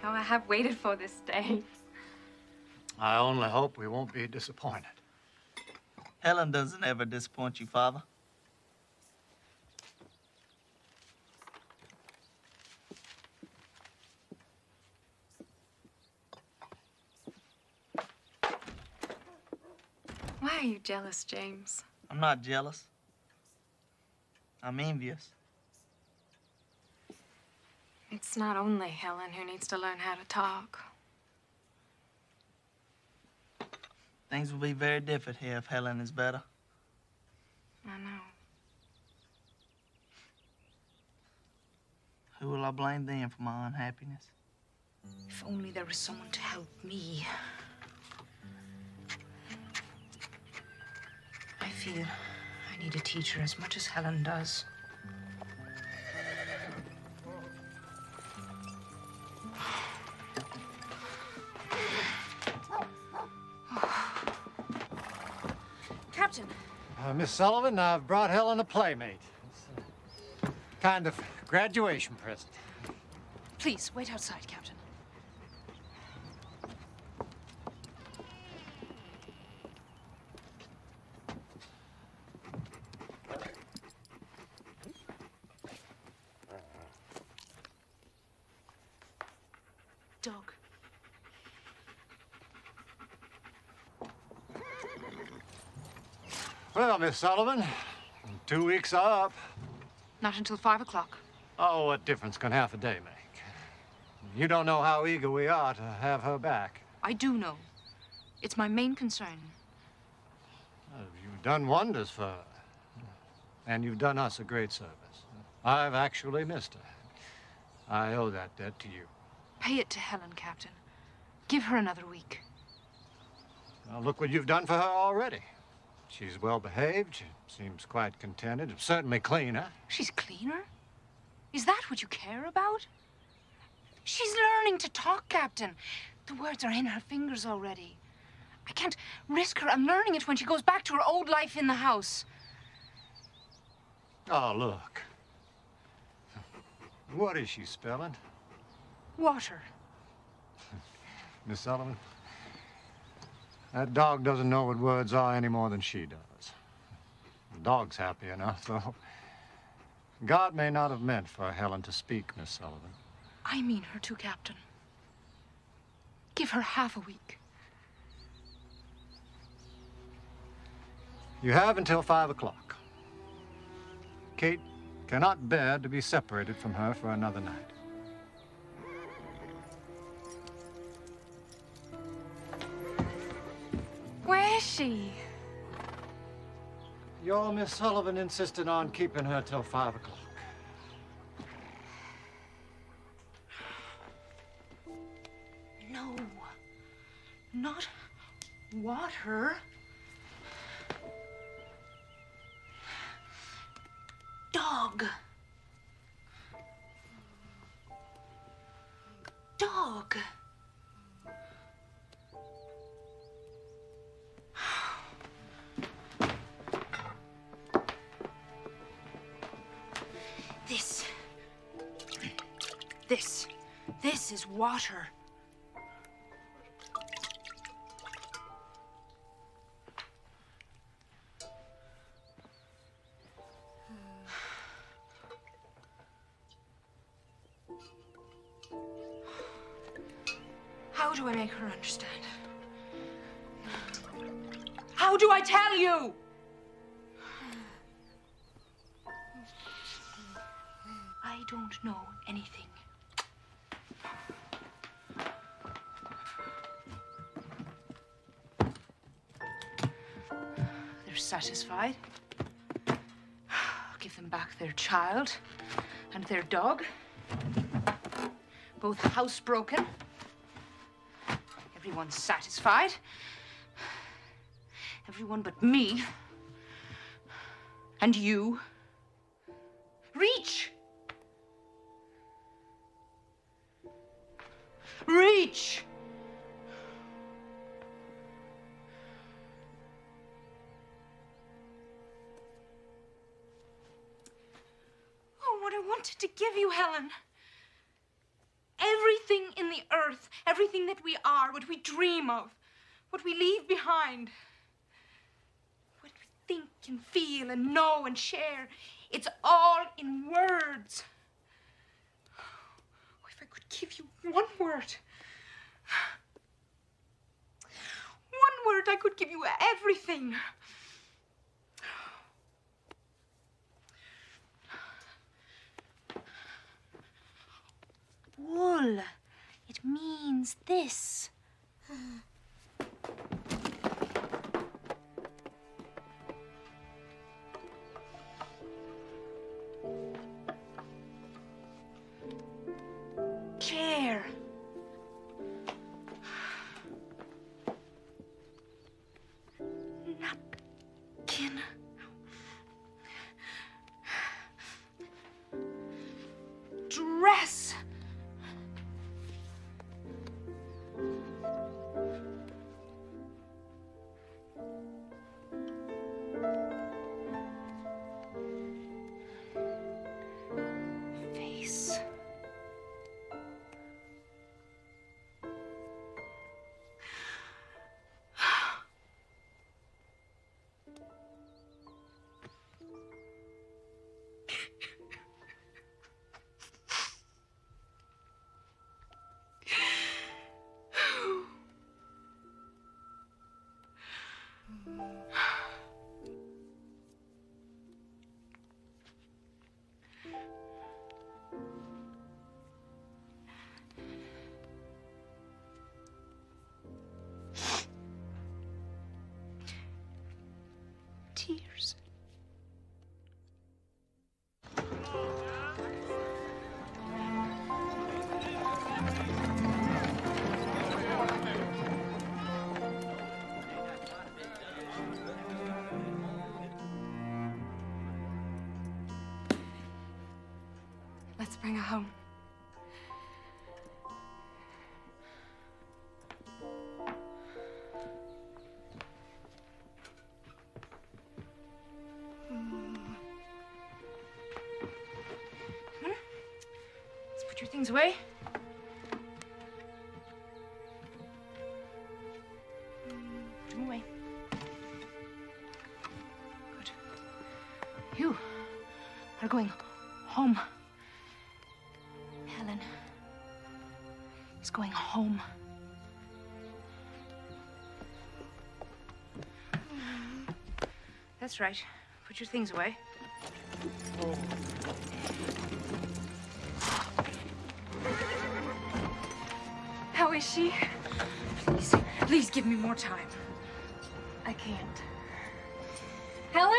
How I have waited for this day. I only hope we won't be disappointed. Helen doesn't ever disappoint you, Father. Why are you jealous, James? I'm not jealous. I'm envious. It's not only Helen who needs to learn how to talk. Things will be very different here if Helen is better. I know. Who will I blame then for my unhappiness? If only there was someone to help me. I feel I need a teacher as much as Helen does. Captain. Miss Sullivan, I've brought Helen a playmate. It's a kind of graduation present. Please, wait outside, Captain. Dog. Well, Miss Sullivan, 2 weeks are up. Not until 5 o'clock. Oh, what difference can half a day make? You don't know how eager we are to have her back. I do know. It's my main concern. You've done wonders for her. And you've done us a great service. I've actually missed her. I owe that debt to you. Pay it to Helen, Captain. Give her another week. Well, look what you've done for her already. She's well behaved, seems quite contented, certainly cleaner. She's cleaner? Is that what you care about? She's learning to talk, Captain. The words are in her fingers already. I can't risk her unlearning it when she goes back to her old life in the house. Oh, look. What is she spelling? Water. Miss Sullivan, that dog doesn't know what words are any more than she does. The dog's happy enough, though. God may not have meant for Helen to speak, Miss Sullivan. I mean her too, Captain. Give her half a week. You have until 5 o'clock. Kate cannot bear to be separated from her for another night. Where is she? Your Miss Sullivan insisted on keeping her till 5 o'clock. No. Not water. Dog. Dog. This is water. How do I make her understand? How do I tell you? I don't know anything. They're satisfied. I'll give them back their child and their dog. Both housebroken. Everyone's satisfied. Everyone but me. And you. Reach! Reach! Oh, what I wanted to give you, Helen. Everything in the earth, everything that we are, what we dream of, what we leave behind, what we think and feel and know and share, it's all in words. Oh, if I could give you one word, I could give you everything. wool. It means this. Chair. Napkin. Dress. Face. Tears. Let's bring her home. Put your things away. Put them away. Good. You are going home. Helen is going home. That's right. Put your things away. How is she? Please give me more time. I can't. Helen?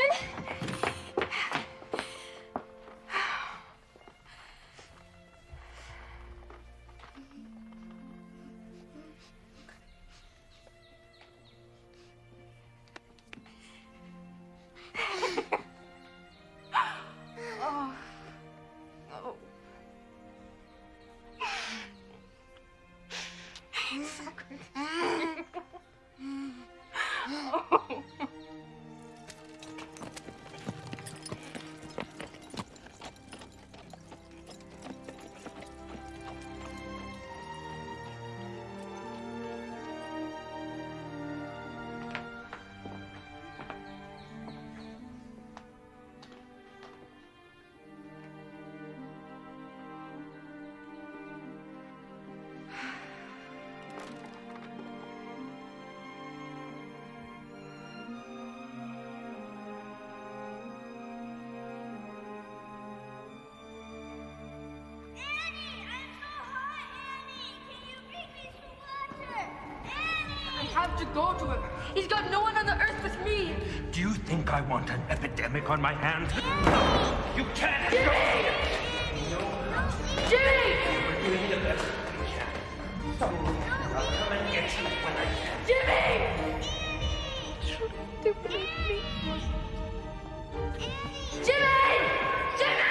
To go to him. He's got no one on the earth but me. Do you think I want an epidemic on my hands? You can't Jimmy! go! Jimmy! We're doing the best we can. So, I'll come and get you when I can. Jimmy! They wouldn't me. Jimmy! Jimmy!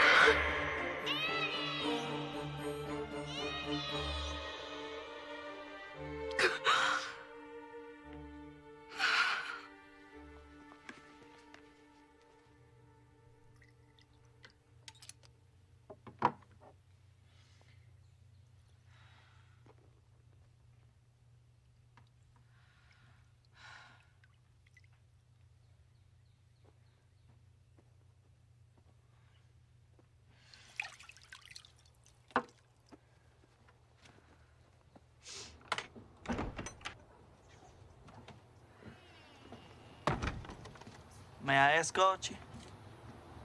May I escort you?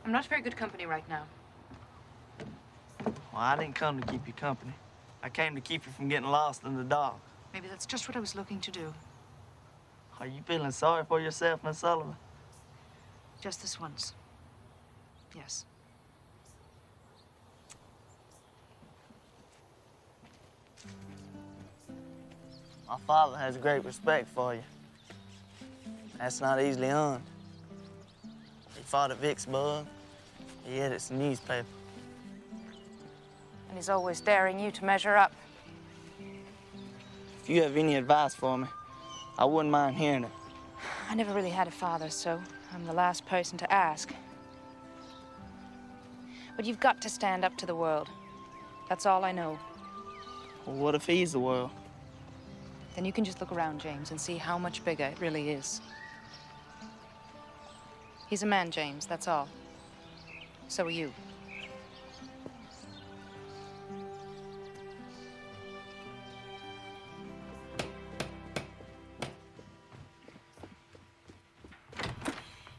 I'm not very good company right now. Well, I didn't come to keep you company. I came to keep you from getting lost in the dark. Maybe that's just what I was looking to do. Are you feeling sorry for yourself, Miss Sullivan? Just this once. Yes. My father has great respect for you. That's not easily earned. He fought at Vicksburg. He edits the newspaper. And he's always daring you to measure up. If you have any advice for me, I wouldn't mind hearing it. I never really had a father, so I'm the last person to ask. But you've got to stand up to the world. That's all I know. Well, what if he's the world? Then you can just look around, James, and see how much bigger it really is. He's a man, James, that's all. So are you.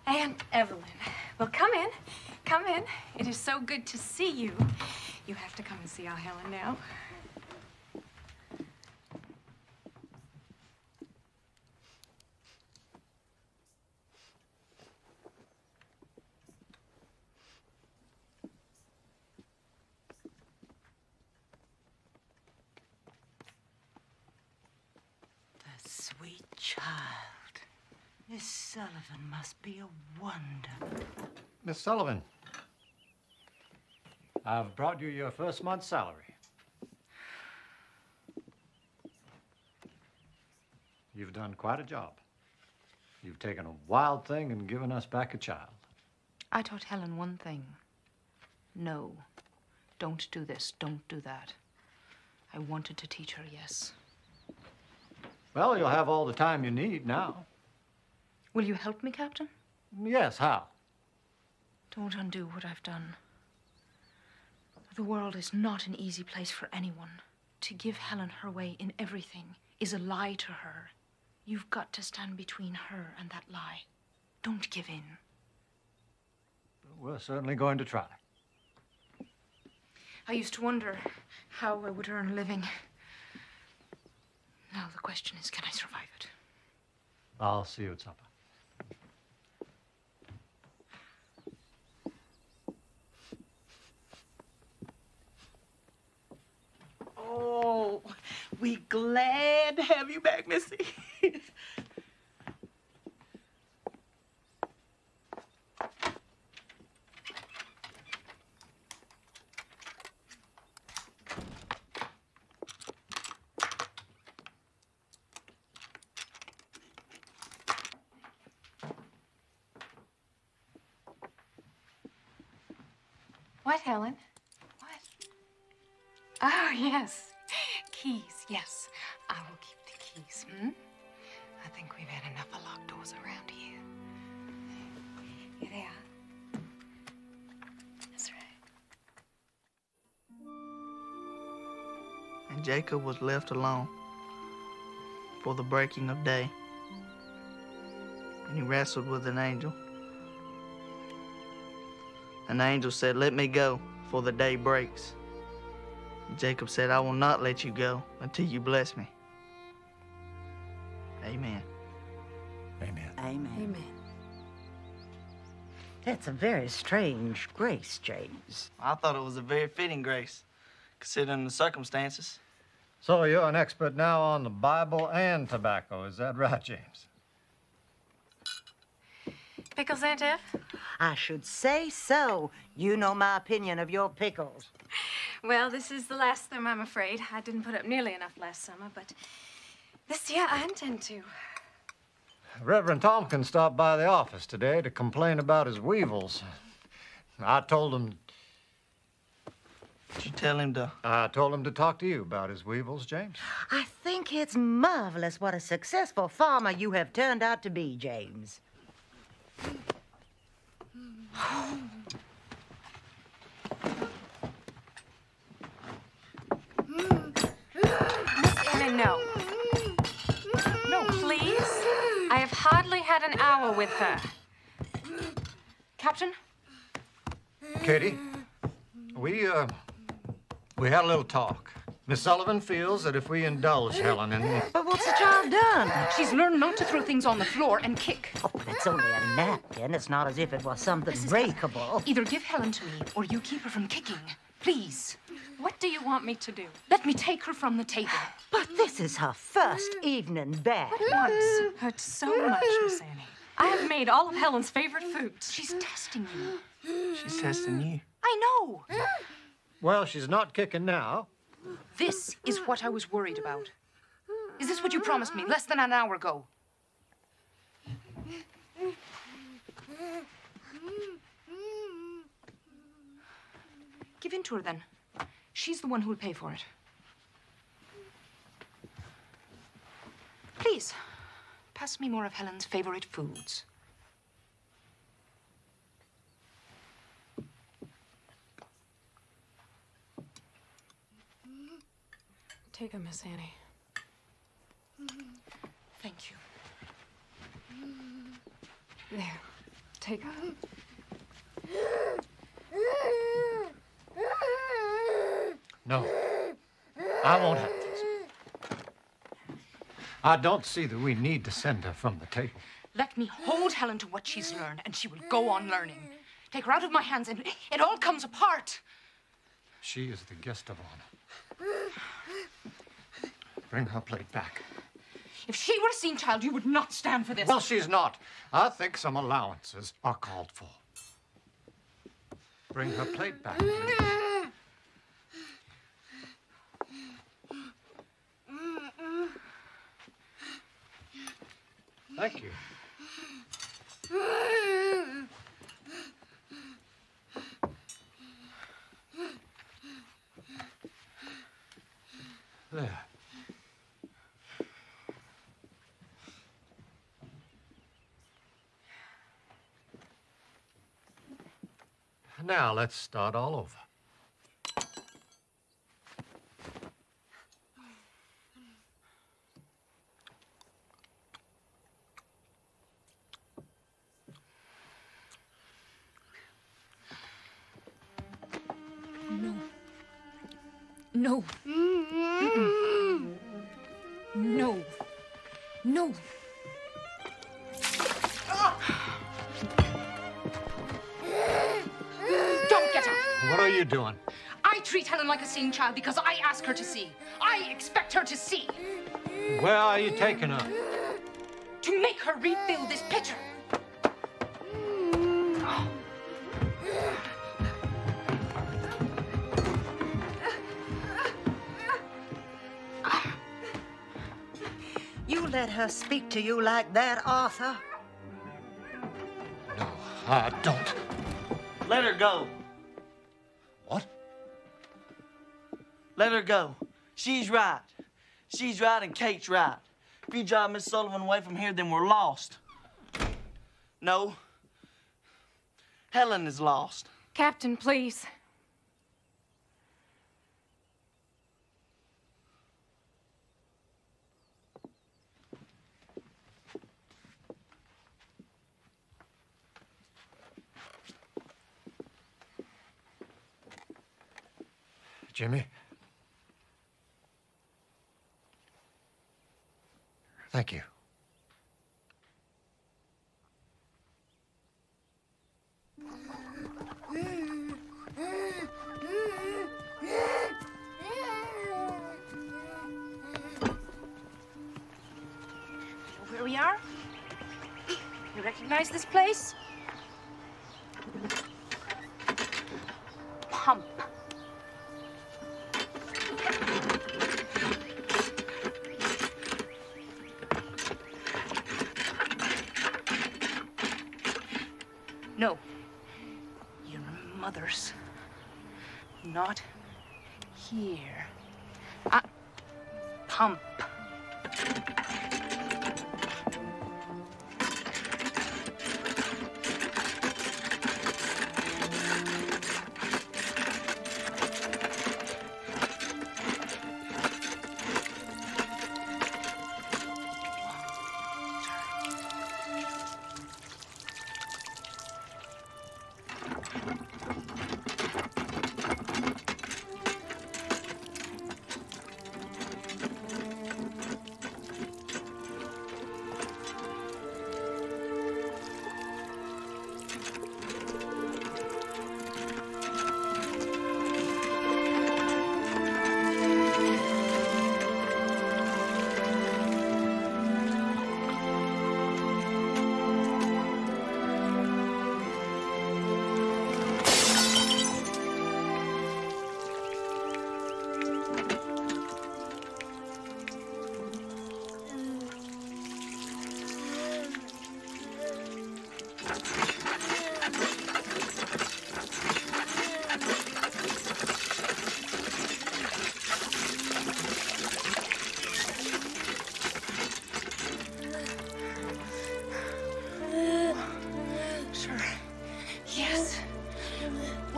Aunt Evelyn. Well, come in. Come in. It is so good to see you. You have to come and see our Helen now. The sweet child. Miss Sullivan must be a wonder. Miss Sullivan, I've brought you your first month's salary. You've done quite a job. You've taken a wild thing and given us back a child. I taught Helen one thing. No. Don't do this. Don't do that. I wanted to teach her, yes. Well, you'll have all the time you need now. Will you help me, Captain? Yes, how? Don't undo what I've done. The world is not an easy place for anyone. To give Helen her way in everything is a lie to her. You've got to stand between her and that lie. Don't give in. We're certainly going to try. I used to wonder how I would earn a living. Now the question is, can I survive it? I'll see you at supper. Oh, we glad to have you back, Missy. What, Helen? What? Oh, yes. Keys, yes. I will keep the keys, I think we've had enough of locked doors around here. Here they are. That's right. And Jacob was left alone for the breaking of day. And he wrestled with an angel. An angel said, "Let me go, for the day breaks." And Jacob said, "I will not let you go until you bless me." Amen. Amen. Amen. Amen. That's a very strange grace, James. I thought it was a very fitting grace, considering the circumstances. So you're an expert now on the Bible and tobacco, is that right, James? Pickles, Aunt Ev? I should say so. You know my opinion of your pickles. Well, this is the last of them, I'm afraid. I didn't put up nearly enough last summer, but this year I intend to. Reverend Tompkins stopped by the office today to complain about his weevils. I told him... Did you tell him to... I told him to talk to you about his weevils, James. I think it's marvelous what a successful farmer you have turned out to be, James. Miss Ellen, no. No, please. I have hardly had an hour with her. Captain? Katie, we had a little talk. Miss Sullivan feels that if we indulge Helen in... But what's the child done? She's learned not to throw things on the floor and kick. Oh, but it's only a napkin. It's not as if it was something breakable. Either give Helen to me or you keep her from kicking. Please. What do you want me to do? Let me take her from the table. But this is her first evening back. Once hurt so much, Miss Annie. I have made all of Helen's favorite foods. She's testing you. She's testing you. I know. Well, she's not kicking now. This is what I was worried about. Is this what you promised me less than an hour ago? Give in to her, then. She's the one who will pay for it. Please, pass me more of Helen's favorite foods. Take her, Miss Annie. Thank you. There. Take her. No. I won't have this. I don't see that we need to send her from the table. Let me hold Helen to what she's learned, and she will go on learning. Take her out of my hands, and it all comes apart. She is the guest of honor. Bring her plate back. If she were a seen child, you would not stand for this. Well, she's not. I think some allowances are called for. Bring her plate back, please. Thank you. There. Now let's start all over. No. No. No. Don't get up. What are you doing? I treat Helen like a seeing child because I ask her to see. I expect her to see. Where are you taking her? To make her refill this pitcher. You let her speak to you like that, Arthur? No, I don't. Let her go. What? Let her go. She's right. She's right and Kate's right. If you drive Miss Sullivan away from here, then we're lost. No. Helen is lost. Captain, please. Jimmy? Thank you. Where we are? You recognize this place? Pump. No. Your mother's not here. Pump.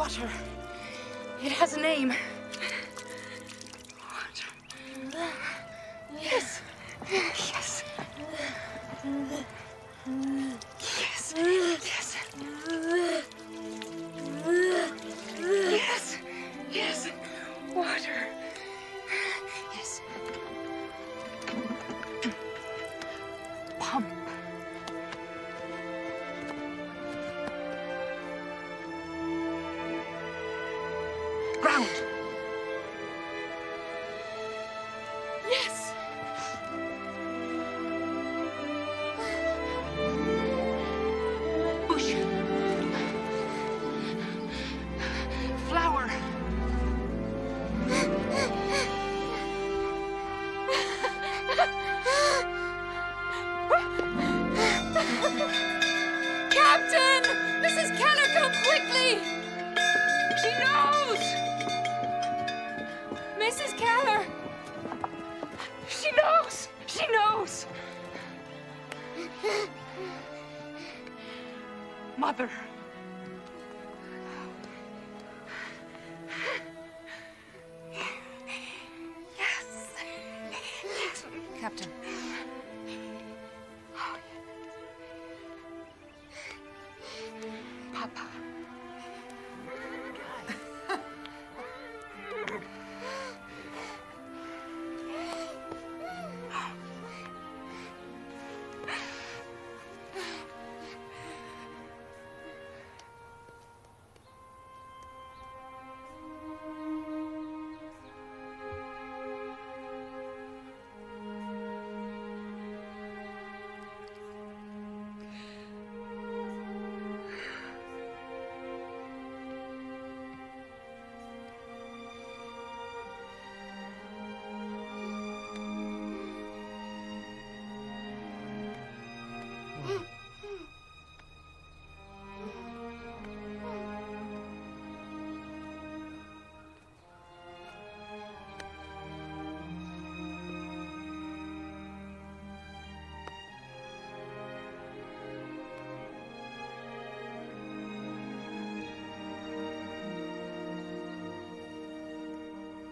Water. It has a name. Water. Yes. Yes. Yes. Yes. Yes. Yes. Water. Yes. Pump. Ground. Yes. Bush. Flower. Captain! Mrs. Keller, come quickly! She knows! Mrs. Keller! She knows! She knows! Mother. Yes. Yes. Captain. Papa.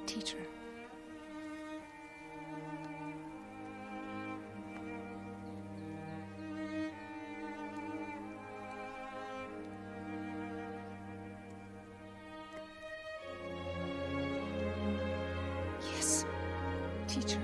Teacher. Yes, teacher.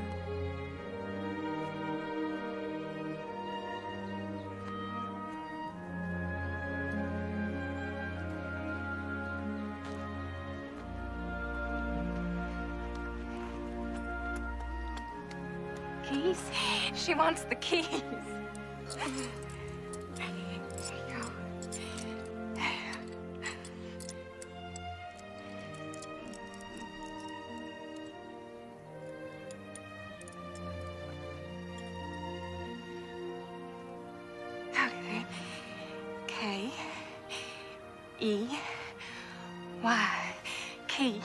Keys? She wants the keys. There you go. K E Y key.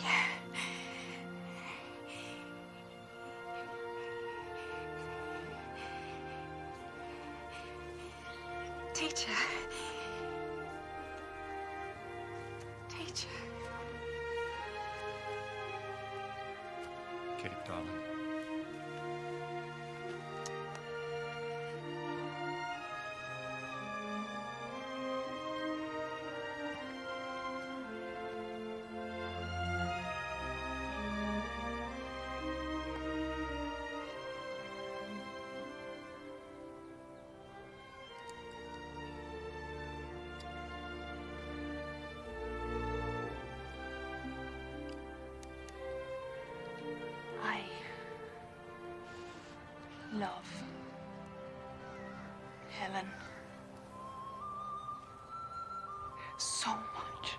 Teacher. Teacher. Kate, darling. Love. Helen. So much.